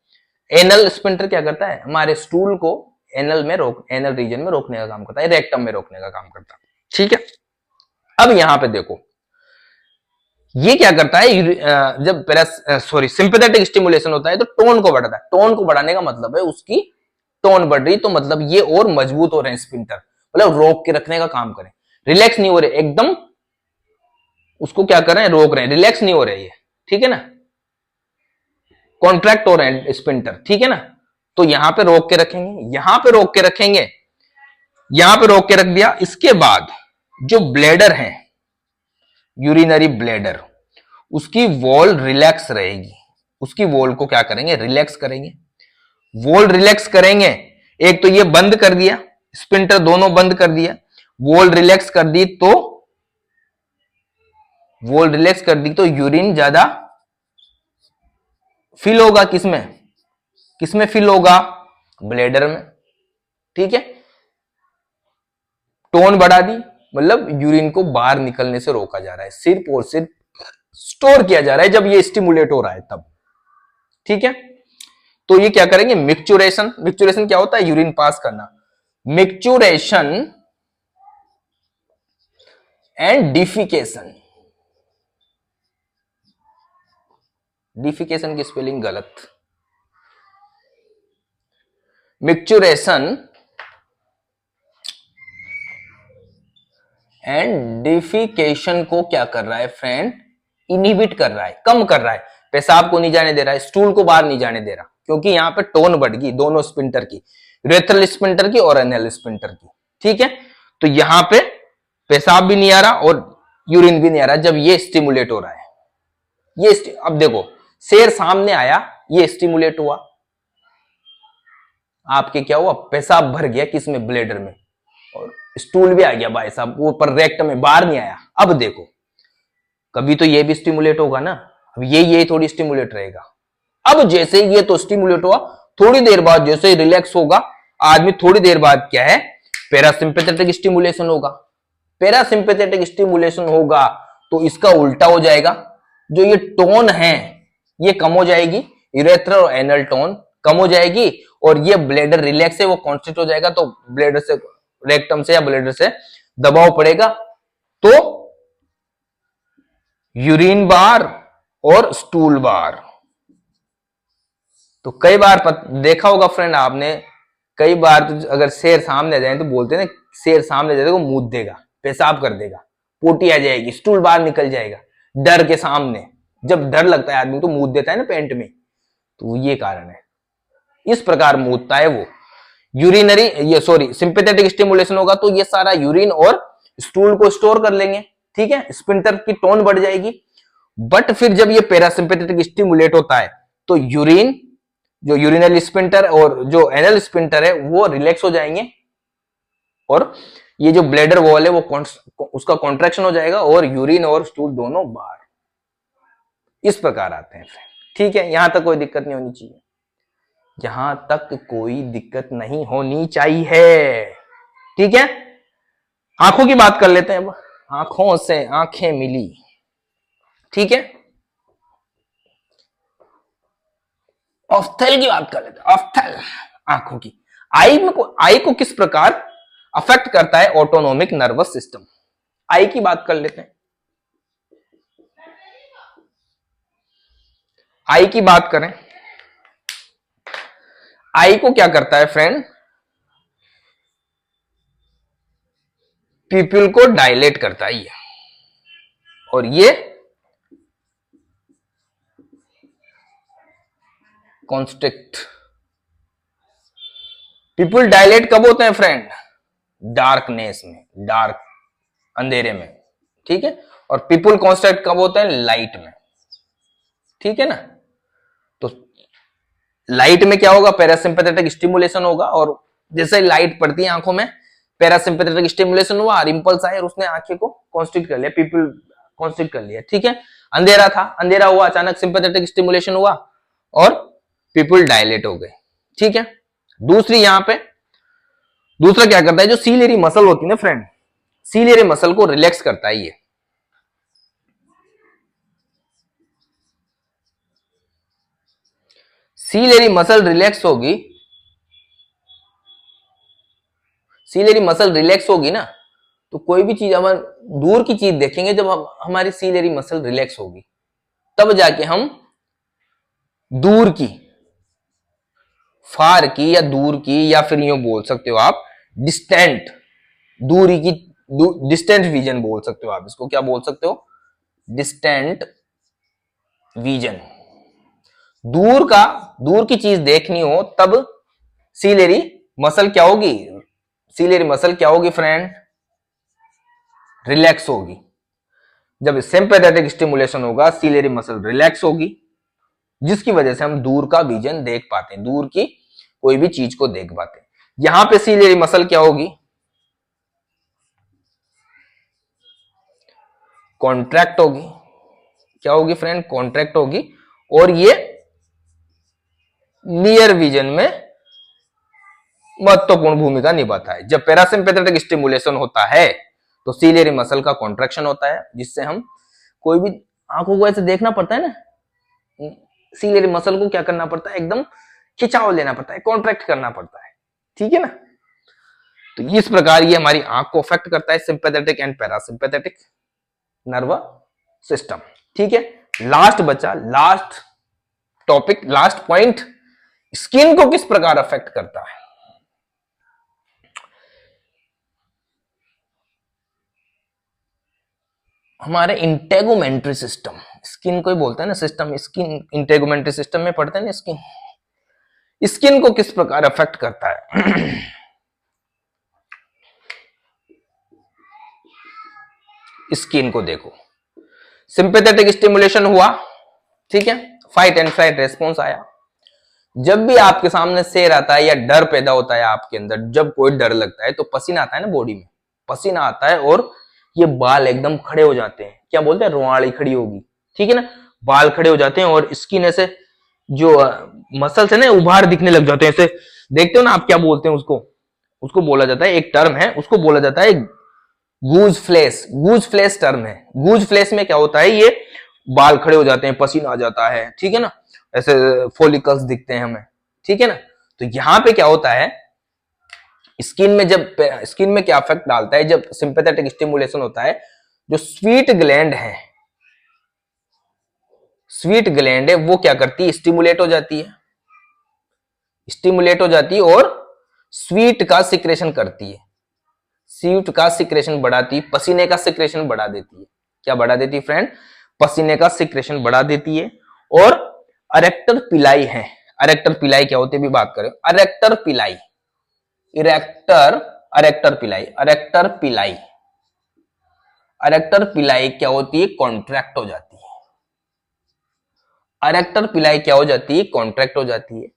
एनल स्पिंटर क्या करता है? हमारे स्टूल को एनल रीजन में रोकने का काम करता है, रेक्टम में रोकने का काम करता है, ठीक है। अब यहां पे देखो, ये क्या करता है? जब सिंपैथेटिक स्टिमुलेशन होता है तो टोन को बढ़ाता है। टोन को बढ़ाने का मतलब है उसकी टोन बढ़ रही, तो मतलब ये और मजबूत हो रहे हैं स्पिंटर, मतलब रोक के रखने का काम करें। रिलैक्स नहीं हो रहे एकदम, उसको क्या कर रहे हैं? रोक रहे हैं, रिलैक्स नहीं हो रहे ये, ठीक है ना। कॉन्ट्रैक्ट हो रहे हैं स्पिंटर, ठीक है ना। तो यहां पे रोक के रखेंगे, यहां पे रोक के रखेंगे, यहां पे रोक के रख दिया। इसके बाद जो ब्लैडर है, यूरिनरी ब्लैडर, उसकी वॉल रिलैक्स रहेगी। उसकी वॉल को क्या करेंगे? रिलैक्स करेंगे। वॉल रिलैक्स करेंगे, एक तो ये बंद कर दिया, स्पिंटर दोनों बंद कर दिया, वॉल रिलैक्स कर दी, तो वॉल रिलैक्स कर दी तो यूरिन ज्यादा फिल होगा। किसमें किसमें फिल होगा? ब्लैडर में, ठीक है। टोन बढ़ा दी, मतलब यूरिन को बाहर निकलने से रोका जा रहा है, सिर्फ और सिर्फ स्टोर किया जा रहा है जब ये स्टिमुलेट हो रहा है तब, ठीक है। तो ये क्या करेंगे? मिक्चुरेशन। मिक्चुरेशन क्या होता है? यूरिन पास करना। Micturition and defecation. डिफिकेशन की स्पेलिंग गलत। मिक्चुरेशन एंड डिफिकेशन को क्या कर रहा है फ्रेंड? इनहिबिट कर रहा है, कम कर रहा है। पेशाब को नहीं जाने दे रहा है, स्टूल को बाहर नहीं जाने दे रहा, क्योंकि यहां पे टोन बढ़ गई दोनों स्पिंटर की, यूरेथ्रल स्पिंटर की और एनल स्पिंटर की, ठीक है। तो यहां पे पेशाब भी नहीं आ रहा और यूरिन भी नहीं आ रहा जब ये स्टिमुलेट हो रहा है। ये अब देखो, शेर सामने आया, ये स्टिमुलेट हुआ, आपके क्या हुआ? पेशाब भर गया किसमें? ब्लैडर में, और स्टूल भी आ गया भाई साहब, वो पर रेक्ट में बाहर नहीं आया। अब देखो, कभी तो ये भी स्टिमुलेट होगा ना, अब ये थोड़ी स्टिमुलेट रहेगा। अब जैसे ये तो स्टिमुलेट हुआ, थोड़ी देर बाद जैसे रिलैक्स होगा आदमी, थोड़ी देर बाद क्या है, पैरासिम्पैथेटिक स्टिमुलेशन होगा। पैरासिम्पैथेटिक स्टिमुलेशन होगा तो इसका उल्टा हो जाएगा, जो ये टोन है ये कम हो जाएगी, यूरेथ्रल और एनल टोन कम हो जाएगी, और ये ब्लेडर रिलैक्स है वो कॉन्स्टेंट हो जाएगा, तो ब्लेडर से, रेक्टम से या ब्लेडर से दबाव पड़ेगा, तो यूरिन बार और स्टूल बार। तो कई बार देखा होगा फ्रेंड आपने, कई बार तो अगर शेर सामने आ जाए तो बोलते हैं ना, शेर सामने जाए तो मुंह देगा, पेशाब कर देगा, पोटी आ जाएगी, स्टूल बाहर निकल जाएगा डर के सामने। जब डर लगता है आदमी तो मुंह देता है ना पेंट में, तो ये कारण है, इस प्रकार मुंहता है वो। यूरिनरी ये सॉरी सिंपैथेटिक स्टिमुलेशन होगा तो ये सारा यूरिन और स्टूल को स्टोर कर लेंगे, ठीक है, स्पिंटर की टोन बढ़ जाएगी। बट फिर जब ये पैरासिम्पैथेटिक स्टिमुलेट होता है तो यूरिन, जो यूरिनल स्पिंटर और जो एनल स्पिंटर है वो रिलैक्स हो जाएंगे, और ये जो ब्लैडर वॉल है वो उसका कॉन्ट्रैक्शन हो जाएगा, और यूरिन और स्टूल दोनों बाहर, इस प्रकार आते हैं फ्रेंड। ठीक है, यहां तक कोई दिक्कत नहीं होनी चाहिए, यहां तक कोई दिक्कत नहीं होनी चाहिए, ठीक है। आंखों की बात कर लेते हैं अब, आंखों से आंखें मिली, ठीक है। ऑफ्थेल की बात कर लेते हैं, ऑफ्थेल आंखों की। आई को किस प्रकार अफेक्ट करता है ऑटोनोमिक नर्वस सिस्टम, आई की बात कर लेते हैं। आई की बात करें, आई को क्या करता है फ्रेंड, पीपल को डायलेट करता है ये, और ये कॉन्स्ट्रिक्ट। पीपल डायलेट कब होते हैं फ्रेंड, डार्कनेस में, डार्क अंधेरे में, ठीक है, और पीपल कॉन्स्ट्रिक्ट कब होते हैं, लाइट में, ठीक है ना। तो लाइट में क्या होगा, पैरासिम्पैथेटिक स्टिमुलेशन होगा, और जैसे लाइट पड़ती है आंखों में, पैरासिम्पैथेटिक स्टिमुलेशन हुआ, इंपल्स आया और उसने आंखें को कॉन्स्ट्रिक्ट कर लिया, पीपल कॉन्स्ट्रिक्ट कर लिया, ठीक है। अंधेरा था, अंधेरा हुआ, अचानक सिंपैथेटिक स्टिमुलेशन हुआ और पीपल डायलेट हो गए, ठीक है। दूसरी यहां पे दूसरा क्या करता है, जो सीलियरी मसल होती है ना फ्रेंड, सीलियरी मसल को रिलैक्स करता है ये, सीलियरी मसल रिलैक्स होगी, सीलियरी मसल रिलैक्स होगी ना, तो कोई भी चीज हम दूर की चीज देखेंगे, जब हम हमारी सीलियरी मसल रिलैक्स होगी तब जाके हम दूर की, फार की या दूर की, या फिर यूं बोल सकते हो आप डिस्टेंट, दूरी की, डिस्टेंट विजन बोल सकते हो आप इसको, क्या बोल सकते हो, डिस्टेंट विजन। दूर की चीज देखनी हो तब सीलियरी मसल क्या होगी, सीलियरी मसल क्या होगी फ्रेंड, रिलैक्स होगी। जब सिंपैथेटिक स्टिमुलेशन होगा सीलियरी मसल रिलैक्स होगी, जिसकी वजह से हम दूर का विजन देख पाते हैं, दूर की कोई भी चीज को देख पाते हैं। यहां पे सीलियरी मसल क्या होगी, कॉन्ट्रैक्ट होगी, क्या होगी फ्रेंड, कॉन्ट्रैक्ट होगी, और ये नियर विजन में महत्वपूर्ण भूमिका निभाता है। जब पैरासिम्पैथेटिक स्टिमुलेशन होता है तो सीलियरी मसल का कॉन्ट्रैक्शन होता है, जिससे हम कोई भी, आंखों को ऐसे देखना पड़ता है ना, सीलियरी मसल को क्या करना पड़ता है, एकदम खिंचाव लेना पड़ता है, कॉन्ट्रैक्ट करना पड़ता है, ठीक है ना। तो इस प्रकार ये हमारी आंख को अफेक्ट करता है, sympathetic and parasympathetic nervous system, ठीक है। लास्ट बचा, last topic, last point, skin को किस प्रकार अफेक्ट करता है। हमारे इंटेगुमेंट्री सिस्टम, स्किन को ही बोलते हैं ना सिस्टम, स्किन इंटेगुमेंट्री सिस्टम में पढ़ते हैं ना स्किन, स्किन को किस प्रकार अफेक्ट करता है। स्किन को देखो, सिंपैथेटिक स्टिमुलेशन हुआ, ठीक है, फाइट एंड फ्लाइट रेस्पॉन्स आया। जब भी आपके सामने शेर आता है या डर पैदा होता है आपके अंदर, जब कोई डर लगता है तो पसीना आता है ना बॉडी में, पसीना आता है और ये बाल एकदम खड़े हो जाते हैं, क्या बोलते हैं, रुआड़ी खड़ी होगी, ठीक है ना, बाल खड़े हो जाते हैं और स्किन ऐसे जो मसल्स है ना उभार दिखने लग जाते हैं, ऐसे देखते हो ना आप, क्या बोलते हैं उसको, उसको बोला जाता है, एक टर्म है उसको बोला जाता है गूज फ्लेस। गूज फ्लेस टर्म है। गूज फ्लेस में क्या होता है, ये बाल खड़े हो जाते हैं, पसीना आ जाता है, ठीक है ना, ऐसे फॉलिकल्स दिखते हैं हमें, ठीक है ना। तो यहां पे क्या होता है, स्किन में जब स्किन में क्या इफेक्ट डालता है, जब सिंपैथेटिक स्टिमुलेशन होता है, जो स्वीट ग्लैंड है, स्वीट ग्लैंड है वो क्या करती है, स्टिमुलेट हो जाती है, स्टिमुलेट हो जाती है और स्वीट का सिक्रेशन करती है, स्वीट का सिक्रेशन बढ़ाती है, पसीने का सिक्रेशन बढ़ा देती है। क्या बढ़ा देती है फ्रेंड, पसीने का सिक्रेशन बढ़ा देती है। और अरेक्टर पिलाई है, अरेक्टर पिलाई क्या होती है भी बात करें, अरेक्टर पिलाई, इरेक्टर, अरेक्टर पिलाई, अरेक्टर पिलाई, अरेक्टर पिलाई क्या होती है, कॉन्ट्रैक्ट हो जाती है, अरेक्टर पिलाई क्या हो जाती है, कॉन्ट्रैक्ट हो जाती है।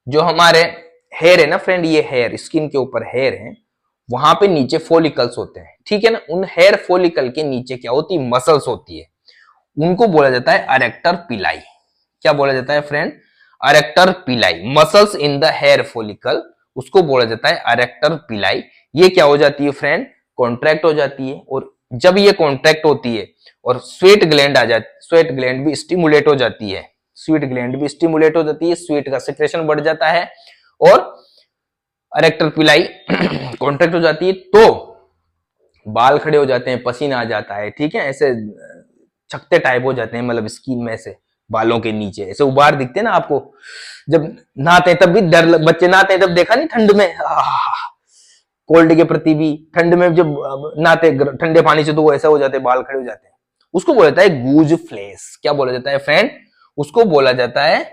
जो हमारे हेयर है ना फ्रेंड, ये हेयर, स्किन के ऊपर हेयर है, वहां पे नीचे फॉलिकल्स होते हैं, ठीक है ना, उन हेयर फॉलिकल के नीचे क्या होती है, मसल्स होती है, उनको बोला जाता है अरेक्टर पिलाई। क्या बोला जाता है friend, arrector pili, muscles in the hair follicle, उसको बोला जाता है अरेक्टर पिलाई। ये क्या हो जाती है फ्रेंड, कॉन्ट्रैक्ट हो जाती है, और जब ये कॉन्ट्रैक्ट होती है और स्वेट ग्लैंड आ जाती, स्वेट ग्लैंड भी स्टिमुलेट हो जाती है, स्वीट ग्लैंड भी स्टिमुलेट हो जाती है, स्वीट का सिक्रेशन बढ़ जाता है और अरेक्टर पिलाई कॉन्ट्रैक्ट हो जाती है, तो बाल खड़े हो जाते हैं, पसीना आ जाता है, ठीक है, ऐसे छकते टाइप हो जाते हैं, मतलब स्किन में से बालों के नीचे ऐसे उबार दिखते हैं ना आपको, जब नहाते हैं तब भी डर, बच्चे नहाते हैं तब देखा नहीं ठंड में, कोल्ड के प्रति भी ठंड में जब नहाते ठंडे पानी से तो वो ऐसा हो जाते हैं, बाल खड़े हो जाते हैं, उसको बोला जाता है गूज फ्लेस। क्या बोला जाता है फ्रेंड, उसको बोला जाता है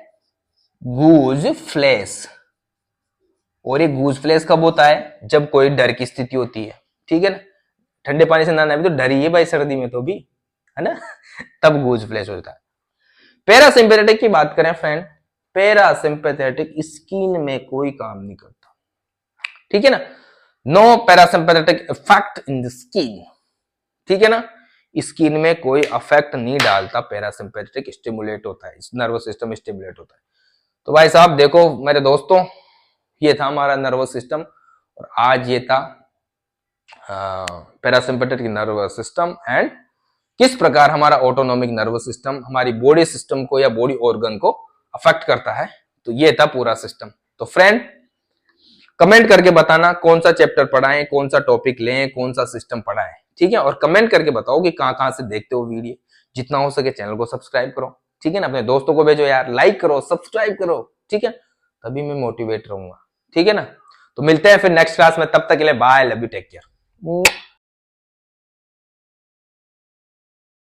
गूज फ्लेस। और ये गूज फ्लेस कब होता है, जब कोई डर की स्थिति होती है, ठीक है ना, ठंडे पानी से नहाना भी तो डर ही है भाई, सर्दी में तो भी, है ना तब गूज फ्लेस होता है। पैरासिम्पैथेटिक की बात करें फ्रेंड, पैरासिम्पैथेटिक स्किन में कोई काम नहीं करता, ठीक है ना, no parasympathetic effect in the skin, ठीक है ना, स्किन में कोई अफेक्ट नहीं डालता, पैरासिम्पैथेटिक स्टिमुलेट होता है, नर्वस सिस्टम स्टिमुलेट होता है। तो भाई साहब देखो मेरे दोस्तों, ये था हमारा नर्वस सिस्टम, और आज ये था पैरासिम्पैथेटिक नर्वस सिस्टम एंड किस प्रकार हमारा ऑटोनॉमिक नर्वस सिस्टम हमारी बॉडी सिस्टम को या बॉडी ऑर्गन को अफेक्ट करता है। तो ये था पूरा सिस्टम। तो फ्रेंड कमेंट करके बताना कौन सा चैप्टर पढ़ाएं, कौन सा टॉपिक लें, कौन सा सिस्टम पढ़ाएं, ठीक है, और कमेंट करके बताओ कि कहां कहां से देखते हो वीडियो, जितना हो सके चैनल को सब्सक्राइब करो, ठीक है ना, अपने दोस्तों को भेजो यार, लाइक करो, सब्सक्राइब करो, ठीक है, तभी मैं मोटिवेट रहूंगा, ठीक है ना। तो मिलते हैं फिर नेक्स्ट क्लास में, तब तक के लिए bye, love you, take care.